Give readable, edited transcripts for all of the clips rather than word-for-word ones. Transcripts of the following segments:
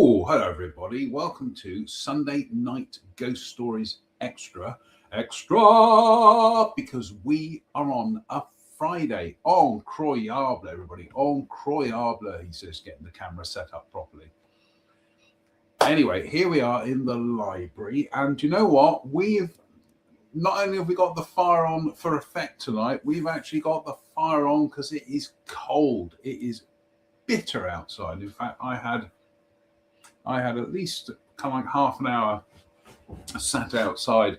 Hello everybody. Welcome to Sunday Night Ghost Stories Extra, because we are on a Friday. Incroyable, everybody. Incroyable, he says, getting the camera set up properly. Anyway, here we are in the library, and you know what? Not only have we got the fire on for effect tonight, we've actually got the fire on because it is cold. It is bitter outside. In fact, I had at least kind of like half an hour sat outside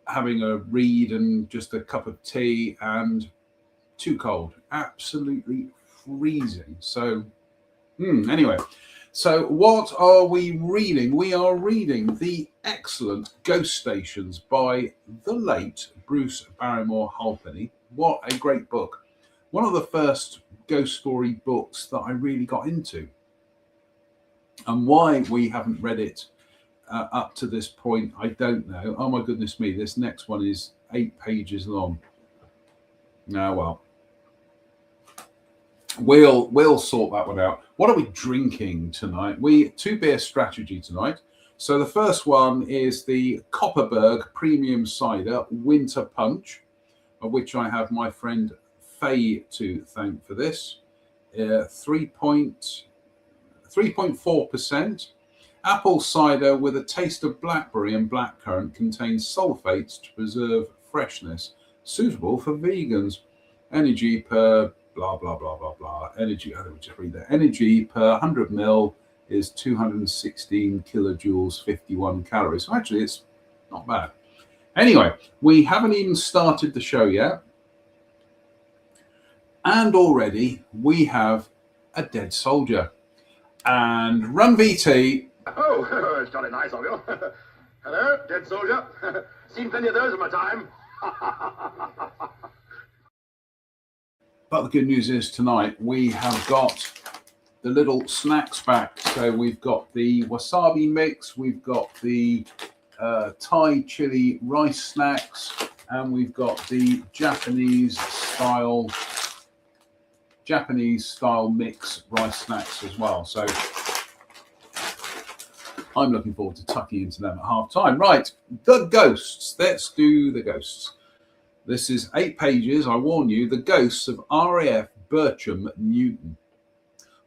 having a read and just a cup of tea, and too cold, absolutely freezing. So anyway, so what are we reading? We are reading the excellent Ghost Stations by the late Bruce Barrymore Halpenny. What a great book. One of the first ghost story books that I really got into. And why we haven't read it up to this point, I don't know. Oh my goodness me, this next one is 8 pages long. Well, we'll sort that one out. What are we drinking tonight? 2-beer strategy tonight. So the first one is the Kopparberg Premium Cider Winter Punch, of which I have my friend Faye to thank for this. 3.4%. Apple cider with a taste of blackberry and blackcurrant contains sulfates to preserve freshness. Suitable for vegans. Energy per blah, blah, blah, blah, blah. Energy, I don't just read that. Energy per 100 ml is 216 kilojoules, 51 calories. So actually, it's not bad. Anyway, we haven't even started the show yet. And already we have a dead soldier. And Run VT. Oh, it's jolly nice of you. Hello, dead soldier. Seen plenty of those in my time. But the good news is tonight we have got the little snacks back. So we've got the wasabi mix, we've got the Thai chili rice snacks, and we've got the Japanese style mix rice snacks as well. So I'm looking forward to tucking into them at half time. Right, the ghosts. Let's do the ghosts. This is 8 pages. I warn you, the ghosts of RAF Bircham Newton.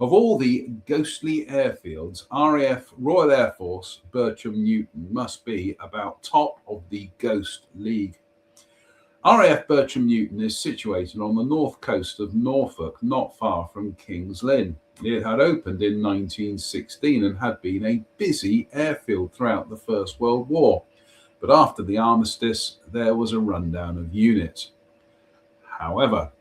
Of all the ghostly airfields, RAF Royal Air Force Bircham Newton must be about top of the Ghost League. RAF Bircham Newton is situated on the north coast of Norfolk, not far from King's Lynn. It had opened in 1916 and had been a busy airfield throughout the First World War. But after the armistice, there was a rundown of units. However,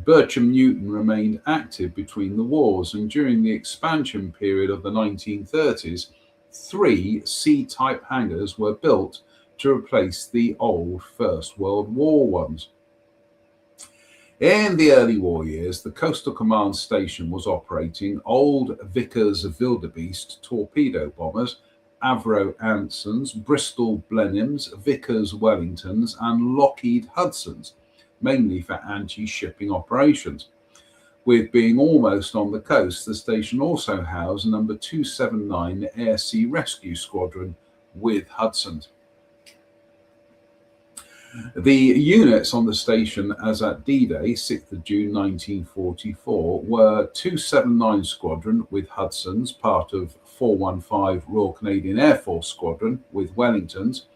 Bircham Newton remained active between the wars, and during the expansion period of the 1930s, 3 C-type hangars were built to replace the old First World War ones. In the early war years, the Coastal Command Station was operating old Vickers Wildebeest torpedo bombers, Avro Ansons, Bristol Blenheims, Vickers Wellingtons, and Lockheed Hudsons, mainly for anti-shipping operations. With being almost on the coast, the station also housed number 279 Air Sea Rescue Squadron with Hudsons. The units on the station as at D-Day, 6th of June 1944, were 279 Squadron with Hudsons, part of 415 Royal Canadian Air Force Squadron with Wellingtons,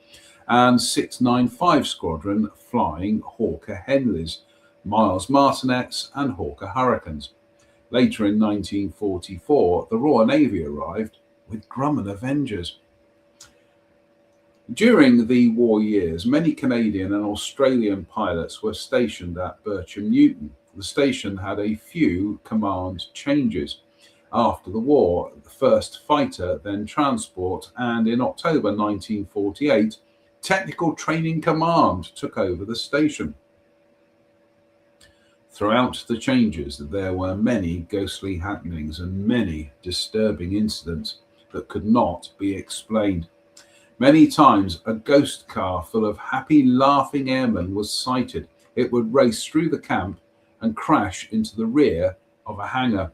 and 695 Squadron flying Hawker Henleys, Miles Martinets and Hawker Hurricanes. Later in 1944, the Royal Navy arrived with Grumman Avengers. During the war years, many Canadian and Australian pilots were stationed at Bircham Newton. The station had a few command changes. After the war, the first fighter, then transport, and in October 1948, Technical Training Command took over the station. Throughout the changes, there were many ghostly happenings and many disturbing incidents that could not be explained. Many times, a ghost car full of happy, laughing airmen was sighted. It would race through the camp and crash into the rear of a hangar.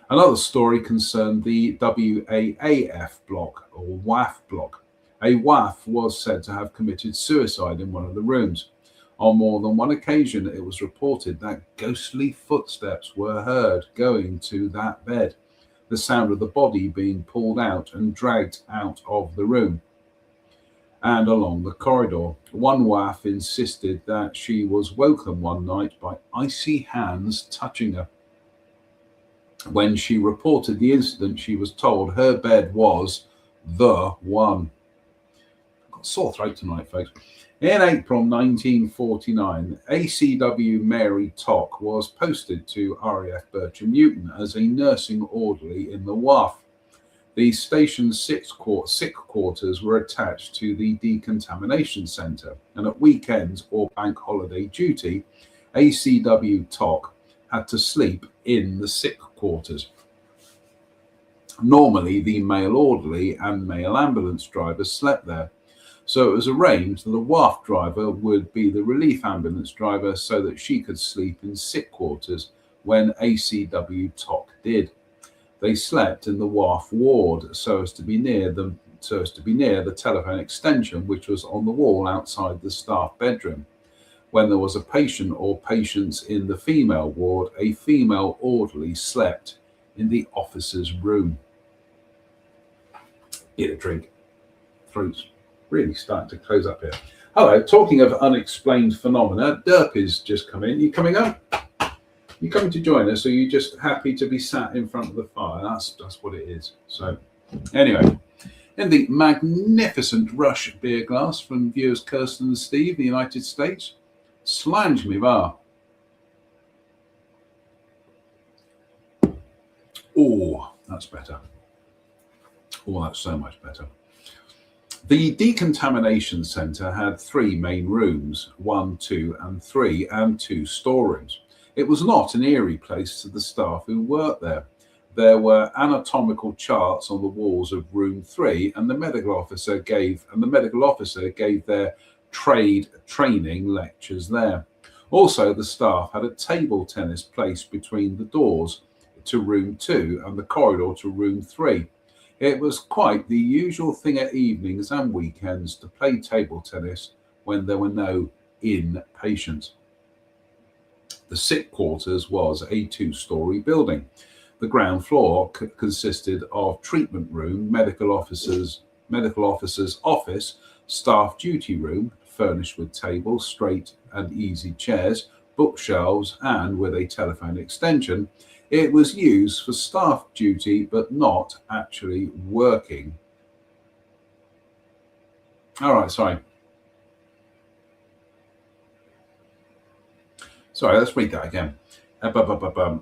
Another story concerned the WAAF block or WAF block. A WAF was said to have committed suicide in one of the rooms. On more than one occasion, it was reported that ghostly footsteps were heard going to that bed, the sound of the body being pulled out and dragged out of the room and along the corridor. One WAF insisted that she was woken one night by icy hands touching her. When she reported the incident, she was told her bed was the one. I've got a sore throat tonight, folks. In April 1949, ACW Mary Tock was posted to RAF Bircham Newton as a nursing orderly in the WAF. The station's sick quarters were attached to the decontamination centre, and at weekends or bank holiday duty, ACW Tock had to sleep in the sick quarters. Normally, the male orderly and male ambulance drivers slept there, so it was arranged that the WAF driver would be the relief ambulance driver so that she could sleep in sick quarters when ACW Tock did. They slept in the WAF ward so as to be near the telephone extension, which was on the wall outside the staff bedroom. When there was a patient or patients in the female ward, a female orderly slept in the officer's room. Get a drink. Throat's really starting to close up here. Hello, talking of unexplained phenomena, Derpy's just come in. You coming up? You coming to join us, or are you just happy to be sat in front of the fire? That's what it is. So, anyway, in the magnificent Rush beer glass from viewers Kirsten and Steve, the United States, Slange me bar. Oh, that's better. Oh, that's so much better. The decontamination centre had 3 main rooms, 1, 2 and 3, and 2 storerooms. It was not an eerie place to the staff who worked there. There were anatomical charts on the walls of room 3, and the medical officer gave their trade training lectures there. Also, the staff had a table tennis placed between the doors to room 2 and the corridor to room 3. It was quite the usual thing at evenings and weekends to play table tennis when there were no inpatients. The sick quarters was a 2-story building. The ground floor consisted of treatment room, medical officer's office, staff duty room, furnished with tables, straight and easy chairs, bookshelves, and with a telephone extension. It was used for staff duty, but not actually working. All right, sorry. Sorry, let's read that again. The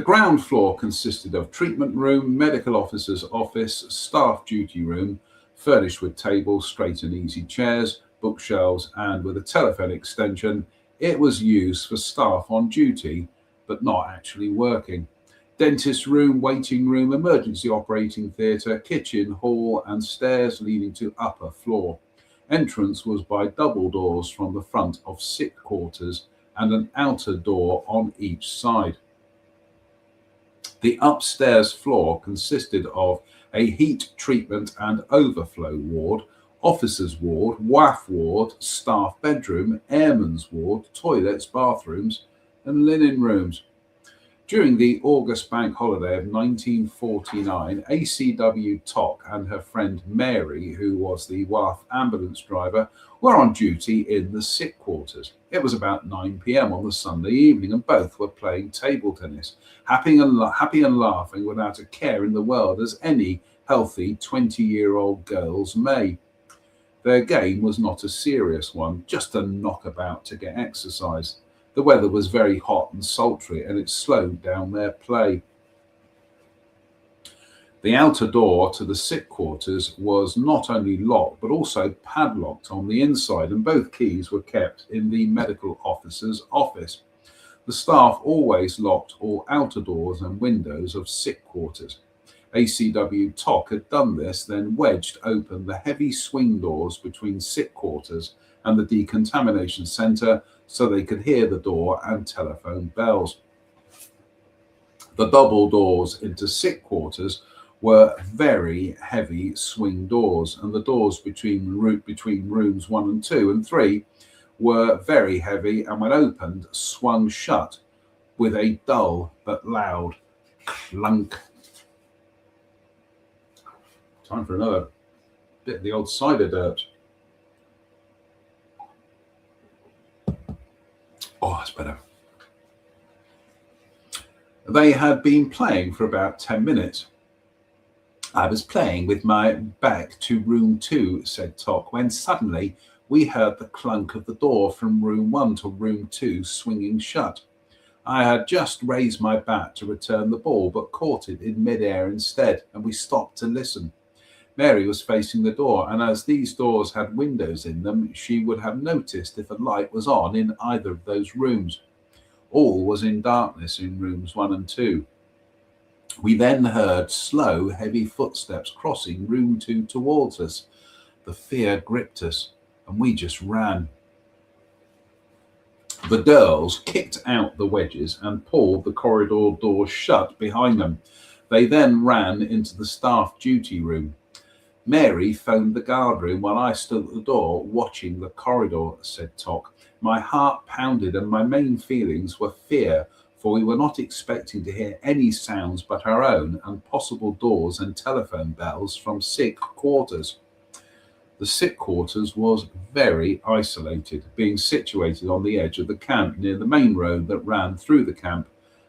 ground floor consisted of treatment room, medical officer's office, staff duty room, furnished with tables, straight and easy chairs, bookshelves, and with a telephone extension. It was used for staff on duty, but not actually working. Dentist room, waiting room, emergency operating theatre, kitchen, hall, and stairs leading to upper floor. Entrance was by double doors from the front of sick quarters and an outer door on each side. The upstairs floor consisted of a heat treatment and overflow ward, officers' ward, WAF ward, staff bedroom, airman's ward, toilets, bathrooms, and linen rooms. During the August bank holiday of 1949, ACW Tock and her friend Mary, who was the WAF ambulance driver, were on duty in the sick quarters. It was about 9 p.m. on the Sunday evening, and both were playing table tennis, happy and laughing without a care in the world, as any healthy 20-year-old girls may. Their game was not a serious one, just a knockabout to get exercise. The weather was very hot and sultry, and it slowed down their play. The outer door to the sick quarters was not only locked, but also padlocked on the inside, and both keys were kept in the medical officer's office. The staff always locked all outer doors and windows of sick quarters. ACW Tock had done this, then wedged open the heavy swing doors between sick quarters and the decontamination centre so they could hear the door and telephone bells. The double doors into sick quarters were very heavy swing doors, and the doors between rooms 1 and 2 and 3 were very heavy, and when opened, swung shut with a dull but loud clunk. Time for another bit of the old cider dirt. Oh, that's better. They had been playing for about 10 minutes. I was playing with my back to room 2, said Tock, when suddenly we heard the clunk of the door from room 1 to room 2 swinging shut. I had just raised my bat to return the ball, but caught it in midair instead, and we stopped to listen. Mary was facing the door, and as these doors had windows in them, she would have noticed if a light was on in either of those rooms. All was in darkness in rooms 1 and 2. We then heard slow, heavy footsteps crossing room 2 towards us. The fear gripped us, and we just ran. The girls kicked out the wedges and pulled the corridor doors shut behind them. They then ran into the staff duty room. Mary phoned the guard room while I stood at the door watching the corridor, said Tock. My heart pounded and my main feelings were fear, for we were not expecting to hear any sounds but our own and possible doors and telephone bells from sick quarters. The sick quarters was very isolated, being situated on the edge of the camp near the main road that ran through the camp,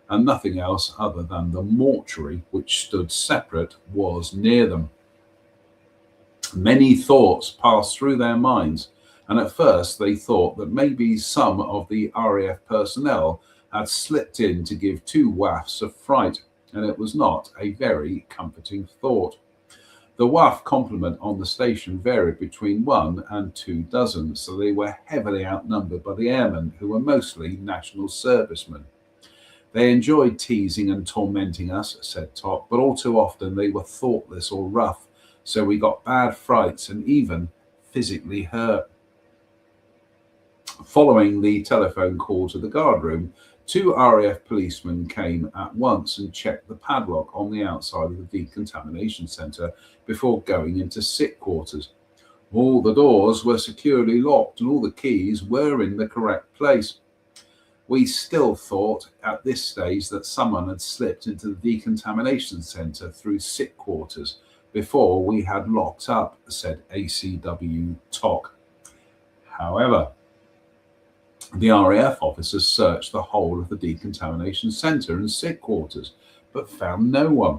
and nothing else other than the mortuary, which stood separate, was near them. Many thoughts passed through their minds, and at first they thought that maybe some of the RAF personnel had slipped in to give 2 wafts of fright, and it was not a very comforting thought. The WAF complement on the station varied between 1 and 2 dozen, so they were heavily outnumbered by the airmen, who were mostly national servicemen. They enjoyed teasing and tormenting us, said Tock, but all too often they were thoughtless or rough, so we got bad frights and even physically hurt. Following the telephone call to the guard room, 2 RAF policemen came at once and checked the padlock on the outside of the decontamination centre before going into sick quarters. All the doors were securely locked and all the keys were in the correct place. We still thought at this stage that someone had slipped into the decontamination centre through sick quarters before we had locked up, said ACW Tock. However, the RAF officers searched the whole of the decontamination centre and sick quarters, but found no one.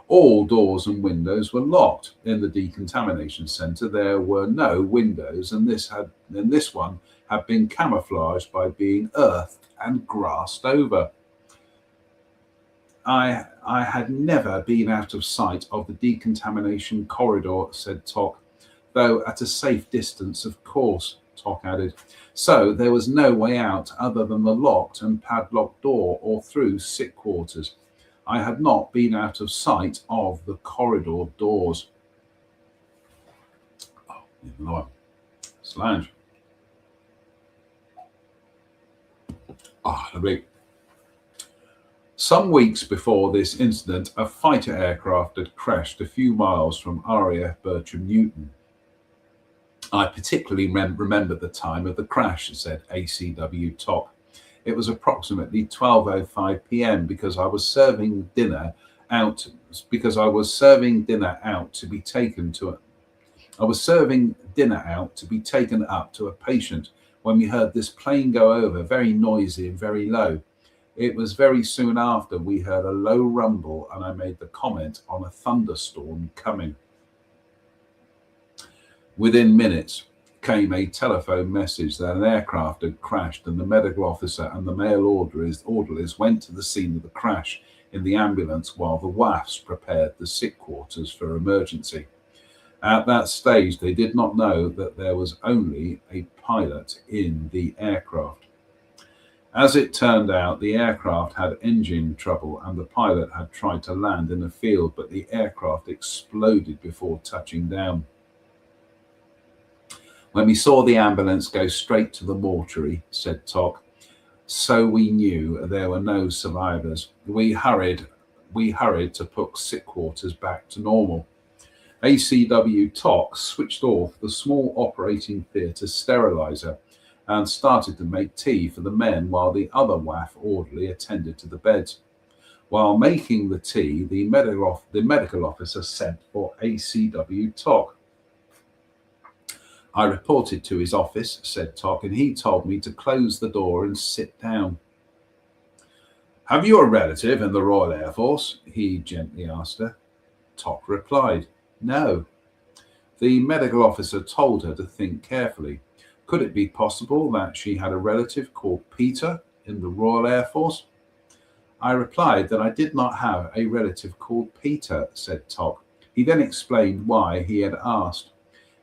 All doors and windows were locked. In the decontamination centre there were no windows, and this one had been camouflaged by being earthed and grassed over. I had never been out of sight of the decontamination corridor, said Tock, though at a safe distance, of course, Tock added. So there was no way out other than the locked and padlocked door or through sick quarters. I had not been out of sight of the corridor doors. Oh, Lord. Slange. Lovely. Some weeks before this incident, a fighter aircraft had crashed a few miles from RAF Bertram Newton. I particularly remember the time of the crash, said ACW Tock. It was approximately 12:05 p.m. because I was serving dinner out to be taken up to a patient when we heard this plane go over, very noisy and very low. It was very soon after we heard a low rumble, and I made the comment on a thunderstorm coming. Within minutes came a telephone message that an aircraft had crashed, and the medical officer and the male orderlies went to the scene of the crash in the ambulance while the WAFs prepared the sick quarters for emergency. At that stage, they did not know that there was only a pilot in the aircraft. As it turned out, the aircraft had engine trouble and the pilot had tried to land in a field, but the aircraft exploded before touching down. When we saw the ambulance go straight to the mortuary, said Tock, So we knew there were no survivors. We hurried to put sick quarters back to normal. ACW TOC switched off the small operating theatre steriliser and started to make tea for the men while the other WAF orderly attended to the beds. While making the tea, the medical officer sent for ACW TOC. I reported to his office, said TOC, and he told me to close the door and sit down. Have you a relative in the Royal Air Force? He gently asked her. TOC replied, no. The medical officer told her to think carefully. Could it be possible that she had a relative called Peter in the Royal Air Force? I replied that I did not have a relative called Peter, said TOC. He then explained why he had asked.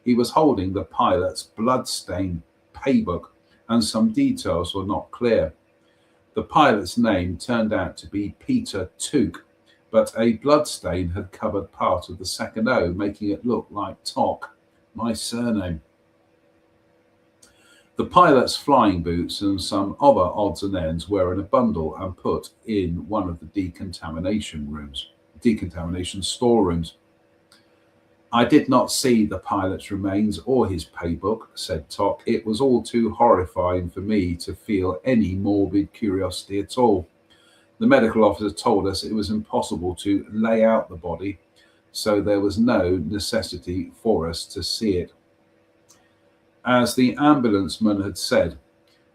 He was holding the pilot's blood-stained paybook, and some details were not clear. The pilot's name turned out to be Peter Tuke, but a bloodstain had covered part of the second O, making it look like TOC, my surname. The pilot's flying boots and some other odds and ends were in a bundle and put in one of the decontamination storerooms. I did not see the pilot's remains or his paybook, said TOC. It was all too horrifying for me to feel any morbid curiosity at all. The medical officer told us it was impossible to lay out the body, so there was no necessity for us to see it. As the ambulanceman had said,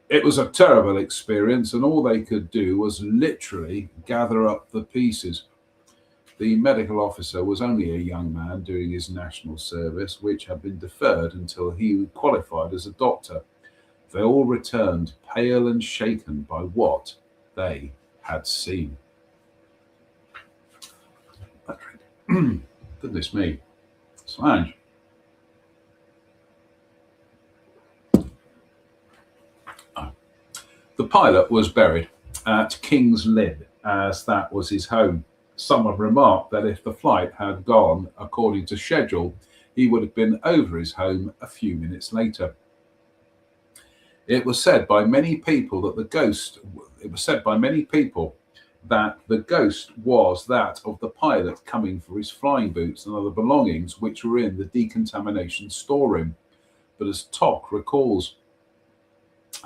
it was a terrible experience, and all they could do was literally gather up the pieces. The medical officer was only a young man doing his national service, which had been deferred until he qualified as a doctor. They all returned, pale and shaken by what they had seen. Goodness me. Slange. The pilot was buried at King's Lynn, as that was his home. Someone remarked that if the flight had gone according to schedule, he would have been over his home a few minutes later. It was said by many people that the ghost was that of the pilot coming for his flying boots and other belongings which were in the decontamination storeroom. But as TOC recalls,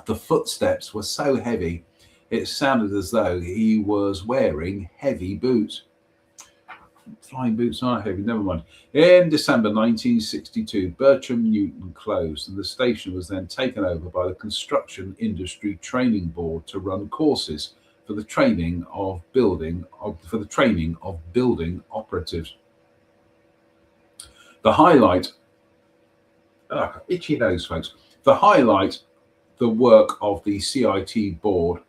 the footsteps were so heavy, it sounded as though he was wearing heavy boots. Flying boots aren't heavy, never mind. In December 1962, Bertram Newton closed, and the station was then taken over by the Construction Industry Training Board to run courses for the training of building operatives. The highlight, itchy nose, folks. To highlight the work of the CIT board,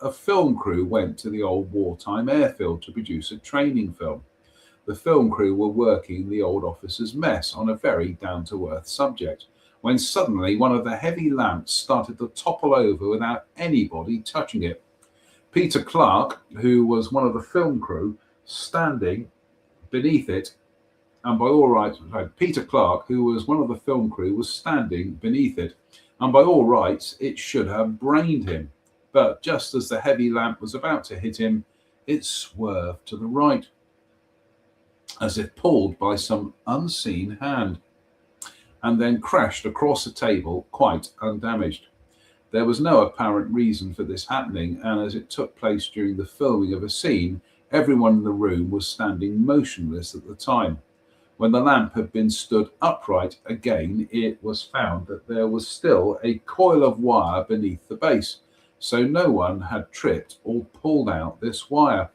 a film crew went to the old wartime airfield to produce a training film. The film crew were working in the old officers' mess on a very down-to-earth subject, when suddenly one of the heavy lamps started to topple over without anybody touching it. Peter Clark, who was one of the film crew, standing beneath it, and by all rights, Peter Clark, who was one of the film crew, was standing beneath it, and by all rights, it should have brained him. But just as the heavy lamp was about to hit him, it swerved to the right, as if pulled by some unseen hand, and then crashed across the table quite undamaged. There was no apparent reason for this happening, and as it took place during the filming of a scene, everyone in the room was standing motionless at the time. When the lamp had been stood upright again, it was found that there was still a coil of wire beneath the base, so no one had tripped or pulled out this wire.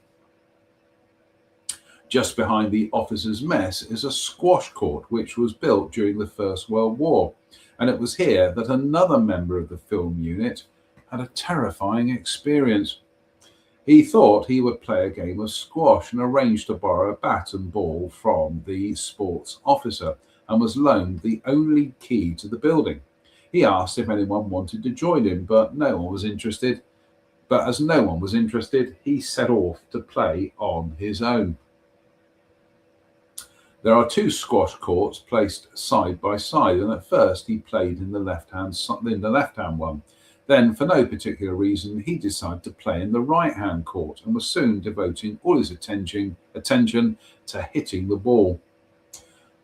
Just behind the officers' mess is a squash court, which was built during the First World War, and it was here that another member of the film unit had a terrifying experience. He thought he would play a game of squash and arranged to borrow a bat and ball from the sports officer, and was loaned the only key to the building. He asked if anyone wanted to join him, but no one was interested. But as no one was interested, he set off to play on his own. There are two squash courts placed side by side, and at first he played in the left-hand one. Then, for no particular reason, he decided to play in the right-hand court and was soon devoting all his attention to hitting the ball.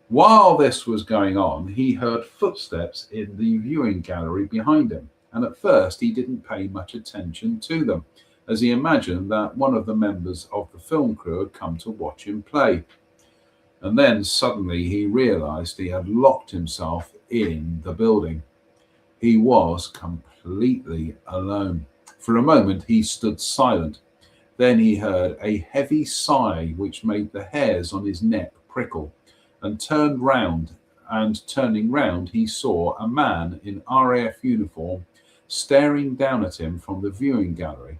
While this was going on, he heard footsteps in the viewing gallery behind him, and at first he didn't pay much attention to them, as he imagined that one of the members of the film crew had come to watch him play. And then suddenly he realized he had locked himself in the building. He was completely alone. For a moment he stood silent. Then he heard a heavy sigh which made the hairs on his neck prickle, and turning round he saw a man in RAF uniform staring down at him from the viewing gallery.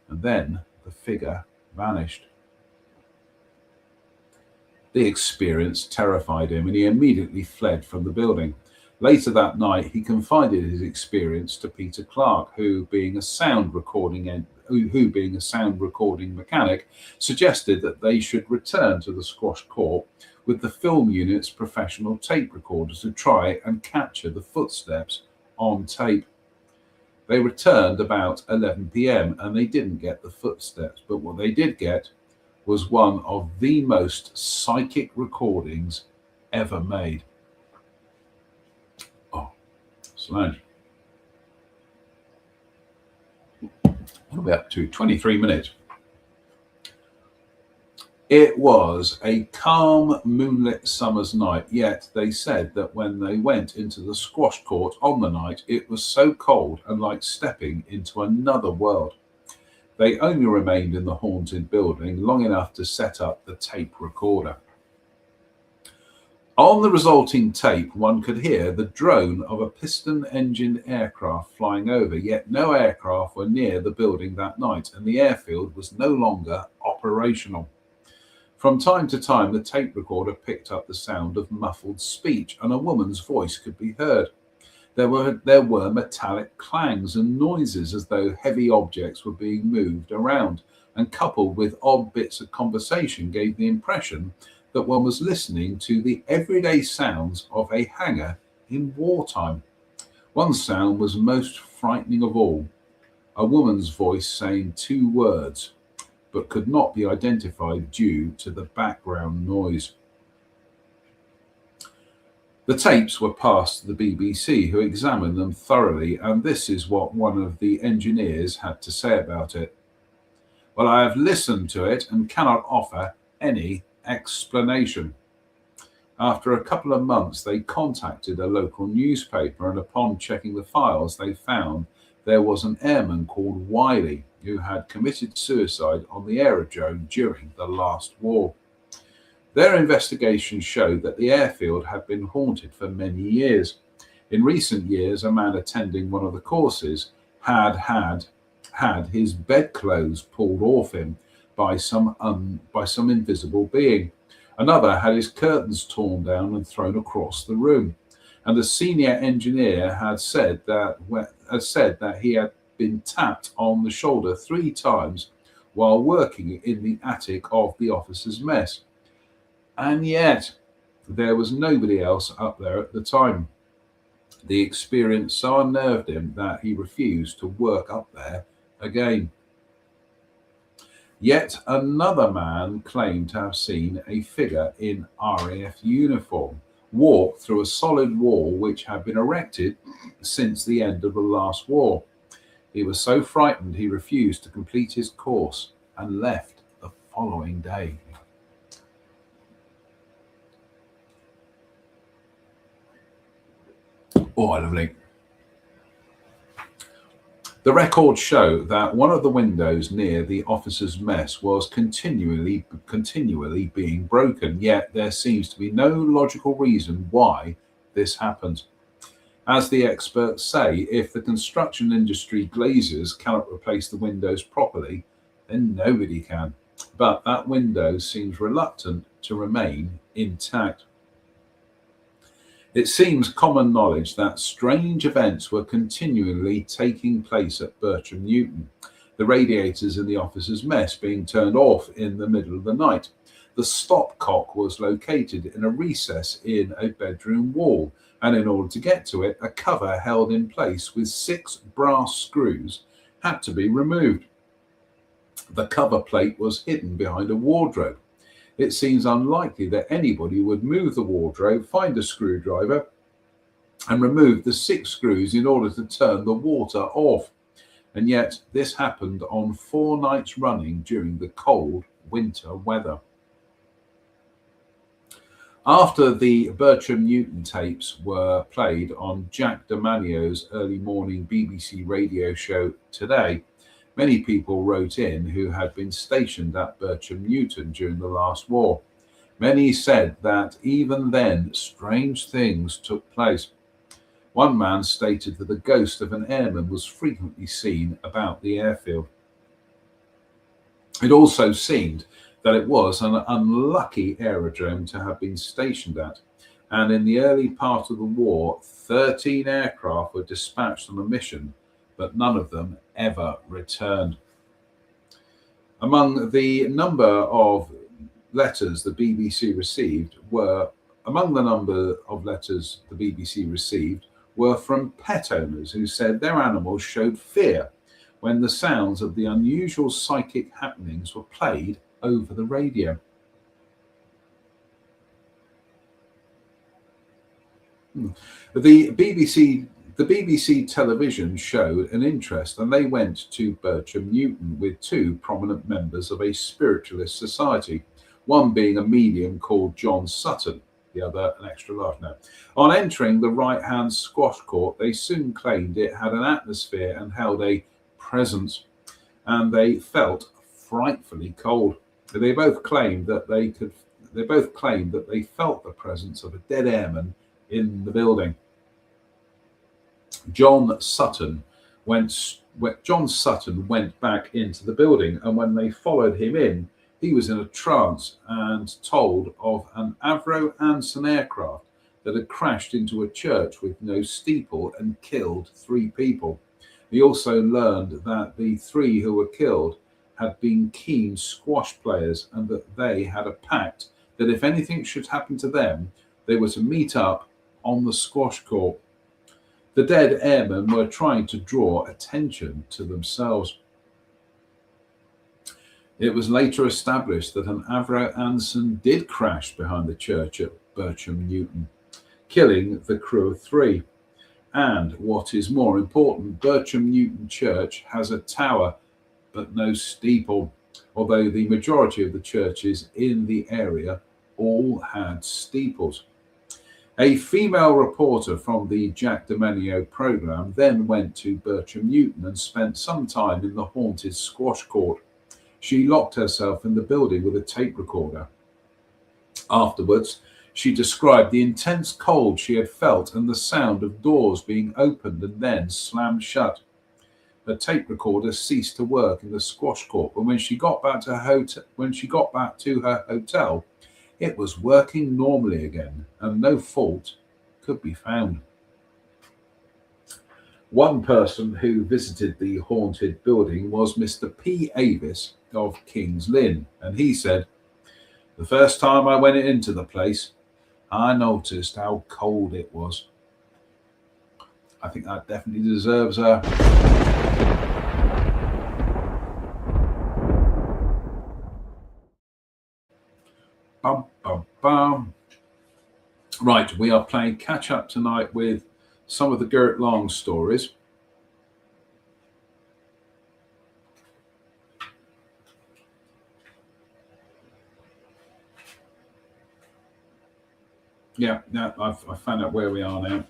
And then the figure vanished. The experience terrified him, and he immediately fled from the building. Later that night, he confided his experience to Peter Clark, who, being a sound recording mechanic, suggested that they should return to the squash court with the film unit's professional tape recorders to try and capture the footsteps on tape. They returned about 11 p.m. and they didn't get the footsteps, but what they did get was one of the most psychic recordings ever made. Oh, Solange. What are we up to? 23 minutes. It was a calm, moonlit summer's night, yet they said that when they went into the squash court on the night, it was so cold and like stepping into another world. They only remained in the haunted building long enough to set up the tape recorder. On the resulting tape, one could hear the drone of a piston-engined aircraft flying over, yet no aircraft were near the building that night, and the airfield was no longer operational. From time to time, the tape recorder picked up the sound of muffled speech, and a woman's voice could be heard. There were metallic clangs and noises as though heavy objects were being moved around, and coupled with odd bits of conversation gave the impression that one was listening to the everyday sounds of a hangar in wartime. One sound was most frightening of all, a woman's voice saying two words, but could not be identified due to the background noise. The tapes were passed to the BBC, who examined them thoroughly, and this is what one of the engineers had to say about it. "Well, I have listened to it and cannot offer any explanation." After a couple of months, they contacted a local newspaper, and upon checking the files, they found there was an airman called Wiley who had committed suicide on the aerodrome during the last war. Their investigation showed that the airfield had been haunted for many years. In recent years, a man attending one of the courses had his bedclothes pulled off him by some invisible being. Another had his curtains torn down and thrown across the room. And a senior engineer had said that he had been tapped on the shoulder 3 times while working in the attic of the officers' mess. And yet, there was nobody else up there at the time. The experience so unnerved him that he refused to work up there again. Yet another man claimed to have seen a figure in RAF uniform walk through a solid wall which had been erected since the end of the last war. He was so frightened he refused to complete his course and left the following day. Oh, lovely. The records show that one of the windows near the officers' mess was continually being broken, yet there seems to be no logical reason why this happened. As the experts say, if the construction industry glazers cannot replace the windows properly, then nobody can. But that window seems reluctant to remain intact. It seems common knowledge that strange events were continually taking place at Bertram Newton, the radiators in the officers' mess being turned off in the middle of the night, The stopcock was located in a recess in a bedroom wall, and in order to get to it, a cover held in place with 6 brass screws had to be removed. The cover plate was hidden behind a wardrobe. It seems unlikely that anybody would move the wardrobe, find a screwdriver, and remove the 6 screws in order to turn the water off. And yet this happened on 4 nights running during the cold winter weather. After the Bertram Newton tapes were played on Jack Damanio's early morning BBC radio show Today, many people wrote in who had been stationed at Bertram Newton during the last war. Many said that even then strange things took place. One man stated that the ghost of an airman was frequently seen about the airfield. It also seemed that it was an unlucky aerodrome to have been stationed at, and in the early part of the war, 13 aircraft were dispatched on a mission, but none of them ever returned. Among the number of letters the BBC received were from pet owners who said their animals showed fear when the sounds of the unusual psychic happenings were played over the radio. The BBC television showed an interest, and they went to Bertram Newton with 2 prominent members of a spiritualist society, one being a medium called John Sutton, the other an extra large now. On entering the right-hand squash court, they soon claimed it had an atmosphere and held a presence, and they felt frightfully cold. They both claimed that they felt the presence of a dead airman in the building. John Sutton went back into the building, and when they followed him in, he was in a trance and told of an Avro Anson aircraft that had crashed into a church with no steeple and killed 3 people. He also learned that the 3 who were killed had been keen squash players, and that they had a pact that if anything should happen to them, they were to meet up on the squash court. The dead airmen were trying to draw attention to themselves. It was later established that an Avro Anson did crash behind the church at Bertram Newton, killing the crew of 3. And what is more important, Bertram Newton Church has a tower but no steeple, although the majority of the churches in the area all had steeples. A female reporter from the Jack Damanio programme then went to Bertram Newton and spent some time in the haunted squash court. She locked herself in the building with a tape recorder. Afterwards, she described the intense cold she had felt and the sound of doors being opened and then slammed shut. Her tape recorder ceased to work in the squash court, but when she got back to her hotel, it was working normally again, and no fault could be found. One person who visited the haunted building was Mr. P. Avis of King's Lynn, and he said, "The first time I went into the place, I noticed how cold it was." I think that definitely deserves a... Bum, bum, bum. Right, we are playing catch up tonight with some of the Gert Long stories. Yeah, I found out where we are now.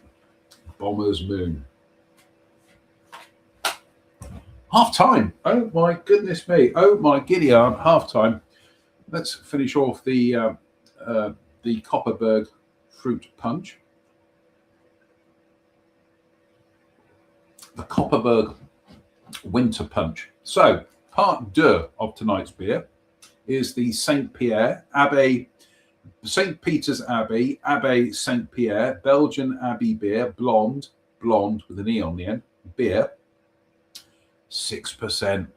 Bomber's Moon. Half time. Oh my goodness me. Oh my giddy aunt. Half time. Let's finish off the Kopparberg fruit punch. The Kopparberg winter punch. So, part 2 of tonight's beer is the St. Pierre Abbey, St. Peter's Abbey, Abbey St. Pierre, Belgian Abbey beer, blonde with an E on the end, beer, 6%.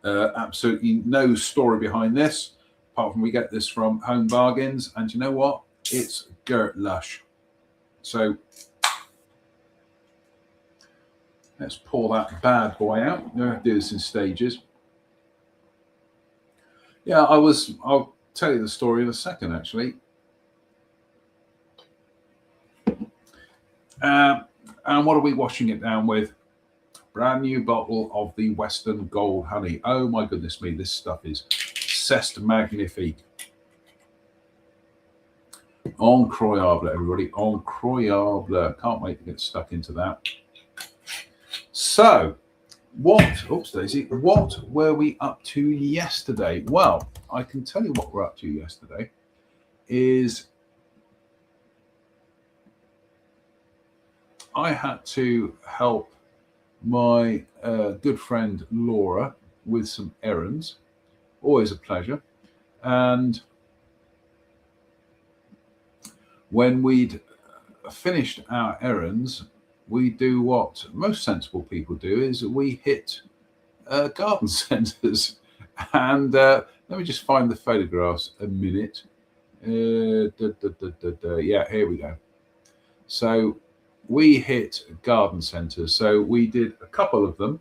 Absolutely no story behind this. apart from we get this from Home Bargains, and you know what? It's Gert Lush. So let's pour that bad boy out. I'm going to do this in stages. Yeah, I'll tell you the story in a second, actually. And what are we washing it down with? Brand new bottle of the Western Gold Honey. Oh my goodness me, this stuff is C'est magnifique. Incroyable, everybody. Incroyable. Can't wait to get stuck into that. So, what were we up to yesterday? Well, I can tell you what we're up to yesterday is I had to help my good friend Laura with some errands. Always a pleasure. And when we'd finished our errands, we do what most sensible people do, is we hit garden centres. And let me just find the photographs a minute. Yeah, here we go. So we hit garden centres. So we did a couple of them.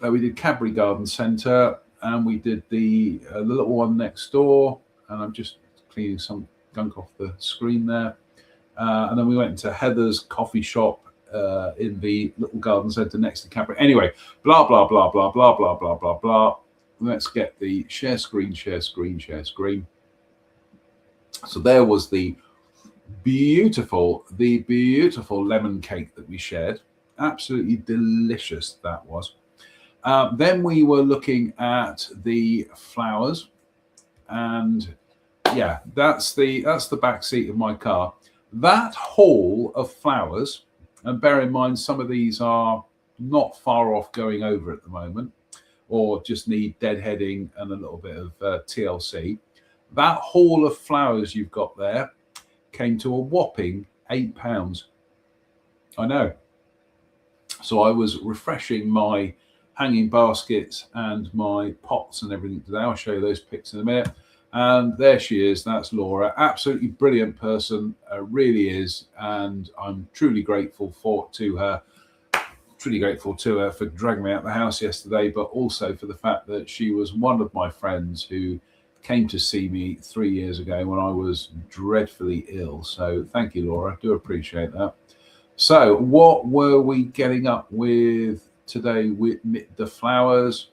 We did Cadbury Garden Centre, and we did the little one next door. And I'm just cleaning some gunk off the screen there. And then we went into Heather's coffee shop in the little garden centre next to Cadbury. Anyway, blah, blah, blah, blah, blah, blah, blah, blah, blah. Let's get the share screen. So there was the beautiful lemon cake that we shared. Absolutely delicious that was. Then we were looking at the flowers, and yeah, that's the back seat of my car. That haul of flowers, and bear in mind some of these are not far off going over at the moment, or just need deadheading and a little bit of TLC. That haul of flowers you've got there came to a whopping £8. I know. So I was refreshing my hanging baskets and my pots and everything today. I'll show you those pics in a minute. And there she is. That's Laura. Absolutely brilliant person. Really is. And I'm truly grateful to her for dragging me out of the house yesterday, but also for the fact that she was one of my friends who came to see me 3 years ago when I was dreadfully ill. So thank you, Laura. I do appreciate that. So what were we getting up with today with the flowers?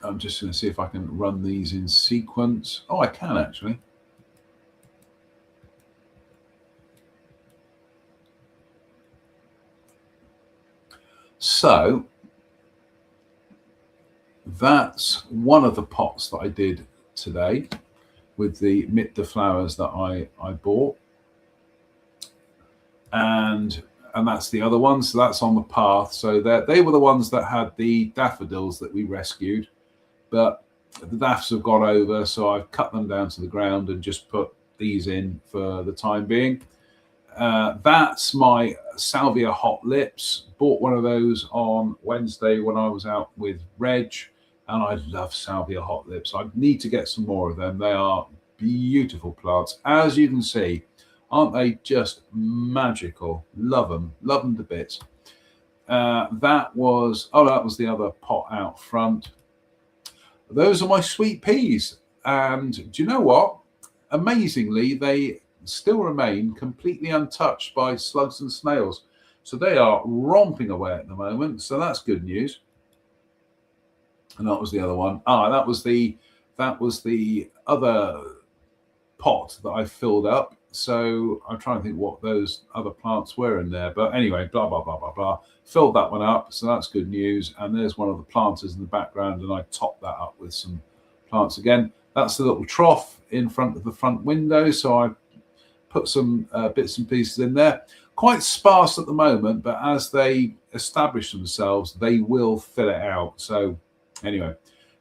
I'm just going to see if I can run these in sequence. Oh, I can actually. So that's one of the pots that I did today with the Mit the flowers that I bought. And that's the other one. So that's on the path. So they were the ones that had the daffodils that we rescued. But the daffs have gone over, so I've cut them down to the ground and just put these in for the time being. That's my Salvia Hot Lips. Bought one of those on Wednesday when I was out with Reg, and I love Salvia Hot Lips. I need to get some more of them. They are beautiful plants. As you can see, aren't they just magical? Love them to bits. That was the other pot out front. Those are my sweet peas. And do you know what? Amazingly, they still remain completely untouched by slugs and snails. So they are romping away at the moment. So that's good news. And that was the other one. That was the other pot that I filled up. So I'm trying to think what those other plants were in there. But anyway, blah, blah, blah, blah, blah. Filled that one up. So that's good news. And there's one of the planters in the background. And I topped that up with some plants again. That's the little trough in front of the front window. So I put some bits and pieces in there. Quite sparse at the moment. But as they establish themselves, they will fill it out. So anyway.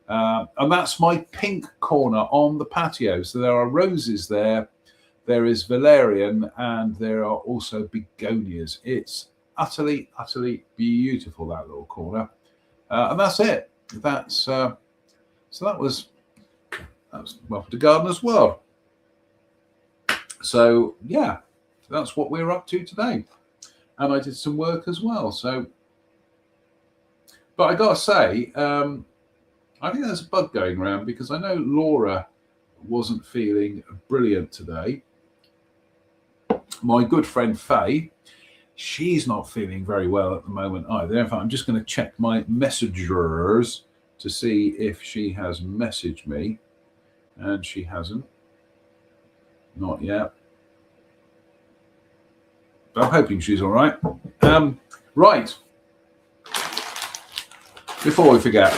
And that's my pink corner on the patio. So there are roses there. There is valerian, and there are also begonias. It's utterly, utterly beautiful, that little corner. And that's it. That's so that was Welcome to Gardener's World. So yeah, that's what we're up to today. And I did some work as well. So, but I gotta say, I think there's a bug going around because I know Laura wasn't feeling brilliant today. My good friend Faye, she's not feeling very well at the moment either. In fact, I'm just going to check my messengers to see if she has messaged me. And she hasn't. Not yet. But I'm hoping she's all right. Right. Before we forget,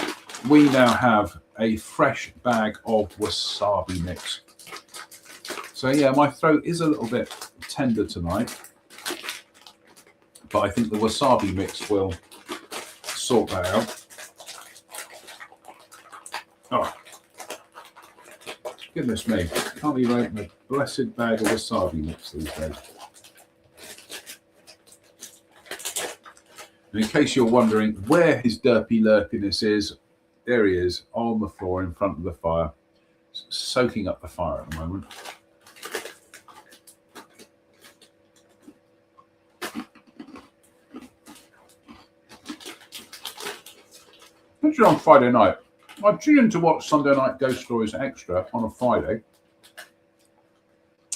we now have a fresh bag of wasabi mix. So yeah, my throat is a little bit tender tonight, but I think the wasabi mix will sort that out. Oh, goodness me, can't be opening a blessed bag of wasabi mix these days. And in case you're wondering where his derpy lurkiness is, there he is on the floor in front of the fire, soaking up the fire at the moment. Actually, on Friday night, I tuned in to watch Sunday Night Ghost Stories Extra on a Friday,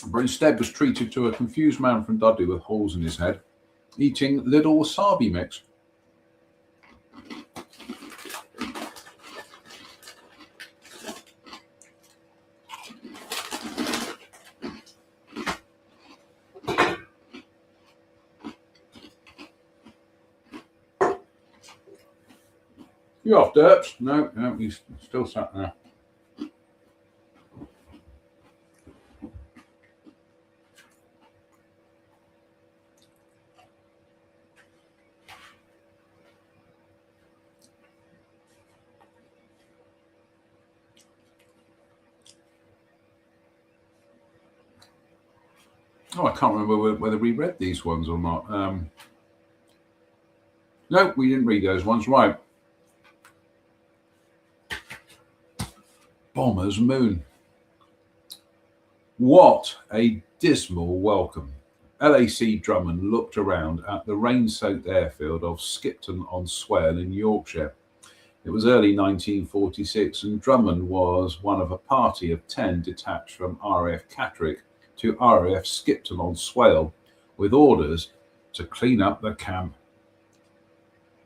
but instead was treated to a confused man from Dudley with holes in his head, eating little wasabi mix. You off, Derps? No, he's still sat there. Oh, I can't remember whether we read these ones or not. No, we didn't read those ones. Right. Bomber's Moon. What a dismal welcome. LAC Drummond looked around at the rain-soaked airfield of Skipton-on-Swale in Yorkshire. It was early 1946 and Drummond was one of a party of 10 detached from RAF Catterick to RAF Skipton-on-Swale with orders to clean up the camp.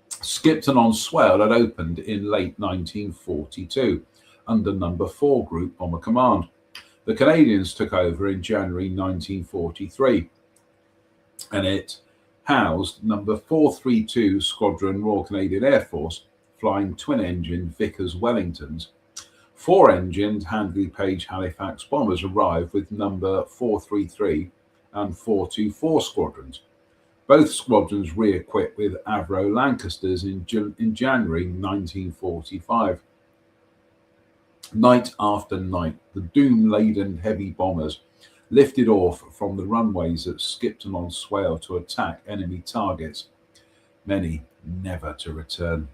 Skipton-on-Swale had opened in late 1942 under No. 4 Group Bomber Command. The Canadians took over in January 1943 and it housed No. 432 Squadron Royal Canadian Air Force flying twin-engine Vickers Wellingtons. 4-engined Handley Page Halifax bombers arrived with No. 433 and 424 squadrons. Both squadrons re-equipped with Avro Lancasters in January 1945. Night after night, the doom-laden heavy bombers lifted off from the runways at Skipton-on-Swale to attack enemy targets, many never to return.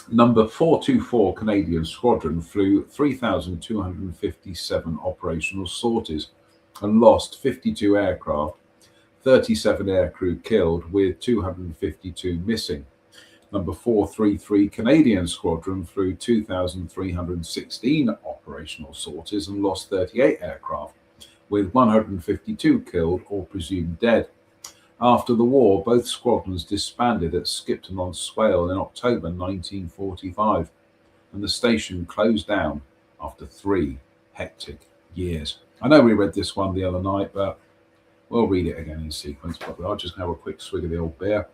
No. 424 Canadian Squadron flew 3,257 operational sorties and lost 52 aircraft, 37 aircrew killed with 252 missing. No. 433 Canadian Squadron flew 2,316 operational sorties and lost 38 aircraft, with 152 killed or presumed dead. After the war, both squadrons disbanded at Skipton-on-Swale in October 1945, and the station closed down after 3 hectic years. I know we read this one the other night, but we'll read it again in sequence. But I'll just have a quick swig of the old beer.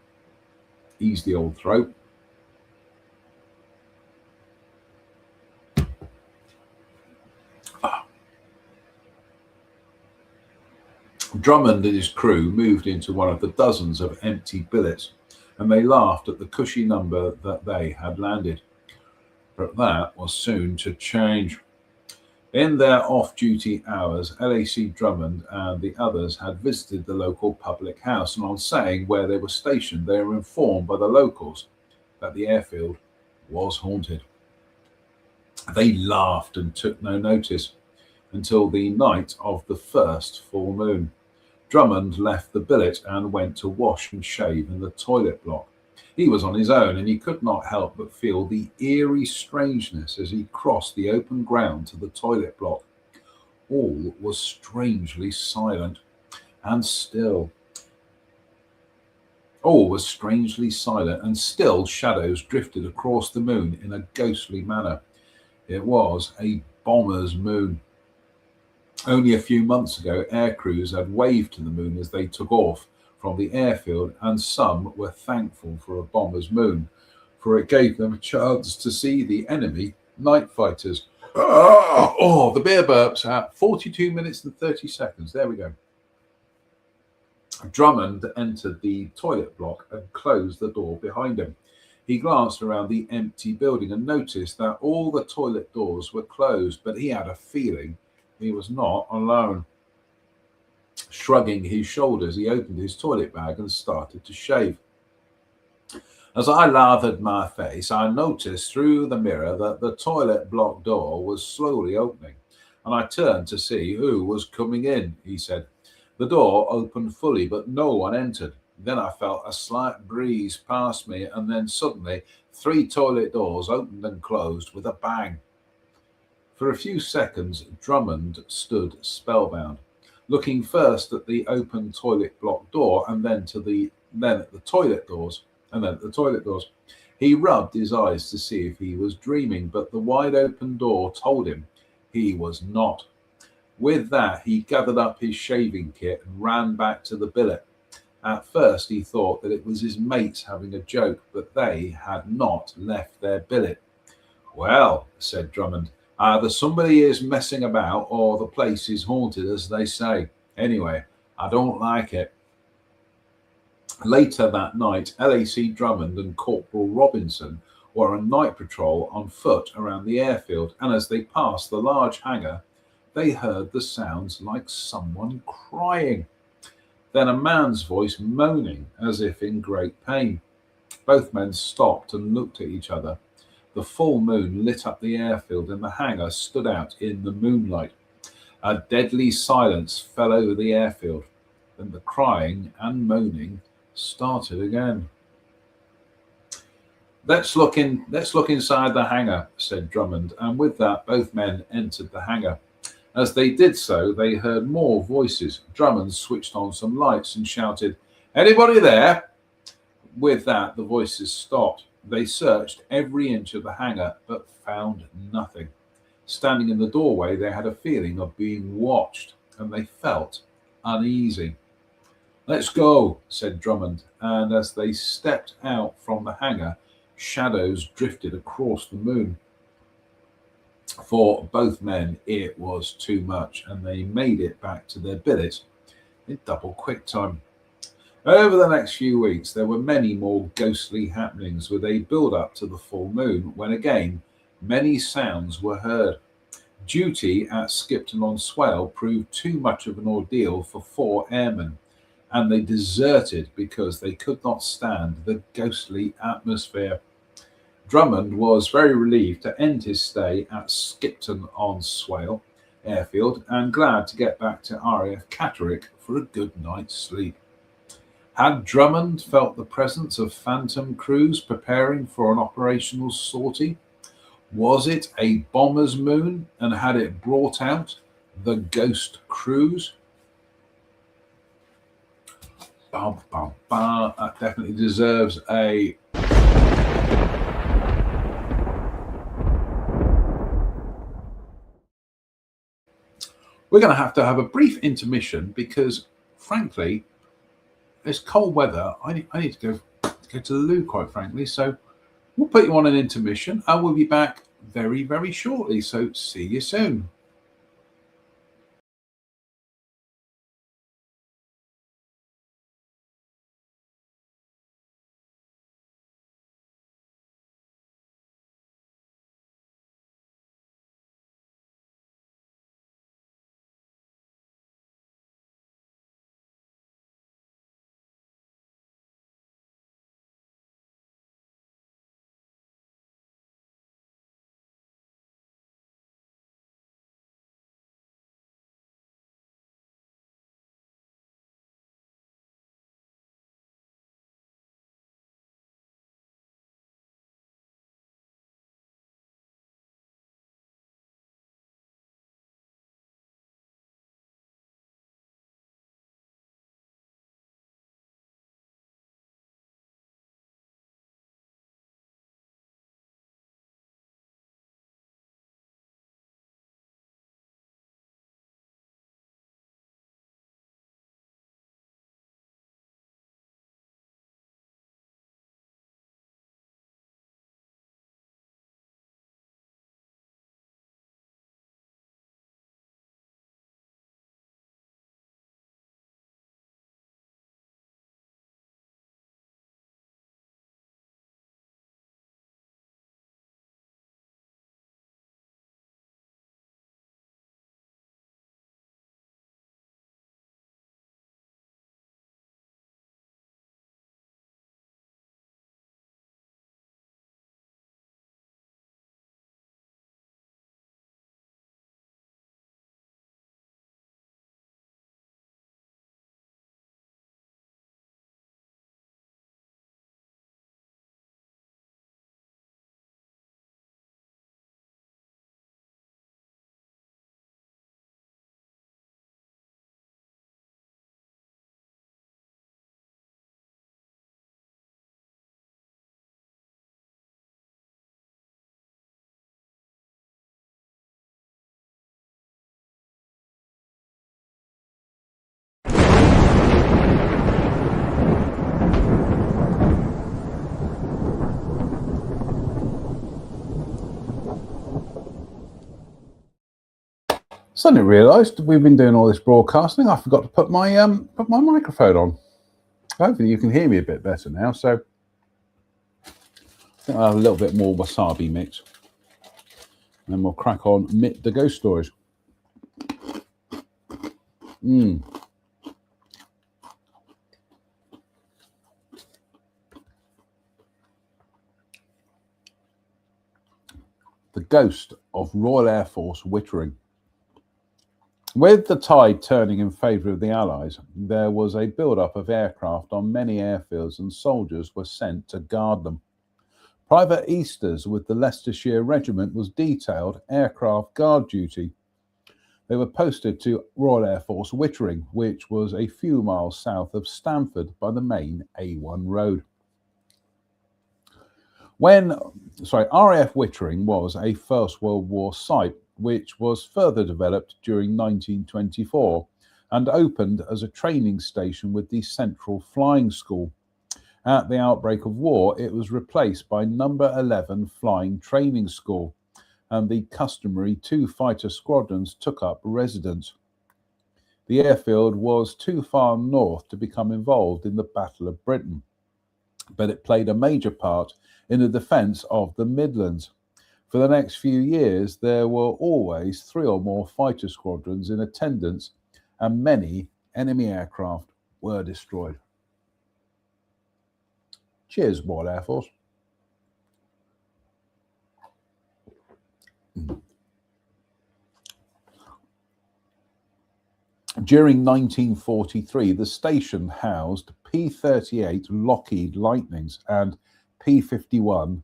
Ease the old throat. Drummond and his crew moved into one of the dozens of empty billets, and they laughed at the cushy number that they had landed. But that was soon to change. In their off-duty hours, LAC Drummond and the others had visited the local public house, and on saying where they were stationed, they were informed by the locals that the airfield was haunted. They laughed and took no notice until the night of the first full moon. Drummond left the billet and went to wash and shave in the toilet block. He was on his own, and he could not help but feel the eerie strangeness as he crossed the open ground to the toilet block. All was strangely silent and still. All was strangely silent, and still shadows drifted across the moon in a ghostly manner. It was a bomber's moon. Only a few months ago, air crews had waved to the moon as they took off from the airfield, and some were thankful for a bomber's moon, for it gave them a chance to see the enemy night fighters. Oh, the beer burps at 42 minutes and 30 seconds. There we go. Drummond entered the toilet block and closed the door behind him. He glanced around the empty building and noticed that all the toilet doors were closed, but he had a feeling he was not alone. Shrugging his shoulders, he opened his toilet bag and started to shave. As I lathered my face, I noticed through the mirror that the toilet block door was slowly opening, and I turned to see who was coming in, he said. The door opened fully, but no one entered. Then I felt a slight breeze pass me, and then suddenly 3 toilet doors opened and closed with a bang. For a few seconds, Drummond stood spellbound, looking first at the open toilet block door and then at the toilet doors. He rubbed his eyes to see if he was dreaming, but the wide open door told him he was not. With that, he gathered up his shaving kit and ran back to the billet. At first, he thought that it was his mates having a joke, but they had not left their billet. Well, said Drummond, either somebody is messing about or the place is haunted, as they say. Anyway, I don't like it. Later that night, LAC Drummond and Corporal Robinson were on night patrol on foot around the airfield, and as they passed the large hangar, they heard the sounds like someone crying. Then a man's voice moaning as if in great pain. Both men stopped and looked at each other. The full moon lit up the airfield, and the hangar stood out in the moonlight. A deadly silence fell over the airfield. Then the crying and moaning started again. Let's look inside the hangar, said Drummond, and with that both men entered the hangar. As they did so, they heard more voices. Drummond switched on some lights and shouted, "Anybody there?" With that, the voices stopped. They searched every inch of the hangar, but found nothing. Standing in the doorway, they had a feeling of being watched, and they felt uneasy. "Let's go," said Drummond, and as they stepped out from the hangar, shadows drifted across the moon. For both men, it was too much, and they made it back to their billet in double quick time. Over the next few weeks, there were many more ghostly happenings with a build-up to the full moon, when again many sounds were heard. Duty at Skipton-on-Swale proved too much of an ordeal for 4 airmen, and they deserted because they could not stand the ghostly atmosphere. Drummond was very relieved to end his stay at Skipton-on-Swale airfield and glad to get back to RAF Catterick for a good night's sleep. Had Drummond felt the presence of phantom crews preparing for an operational sortie? Was it a bomber's moon, and had it brought out the ghost crews? That definitely deserves a... We're going to have a brief intermission because, frankly, it's cold weather. I need to go to the loo, quite frankly. So we'll put you on an intermission and we'll be back very, very shortly. So see you soon. Suddenly realised we've been doing all this broadcasting. I forgot to put my microphone on. Hopefully you can hear me a bit better now. So I think I'll have a little bit more wasabi mix, and then we'll crack on the ghost stories. The ghost of Royal Air Force Wittering. With the tide turning in favour of the Allies, there was a build-up of aircraft on many airfields and soldiers were sent to guard them. Private Easters with the Leicestershire Regiment was detailed aircraft guard duty. They were posted to Royal Air Force Wittering, which was a few miles south of Stamford by the main A1 road. RAF Wittering was a First World War site which was further developed during 1924 and opened as a training station with the Central Flying School. At the outbreak of war, it was replaced by Number 11 Flying Training School, and the customary 2 fighter squadrons took up residence. The airfield was too far north to become involved in the Battle of Britain, but it played a major part in the defence of the Midlands. For the next few years, there were always 3 or more fighter squadrons in attendance, and many enemy aircraft were destroyed. Cheers, Royal Air Force. During 1943, the station housed P-38 Lockheed Lightnings and P-51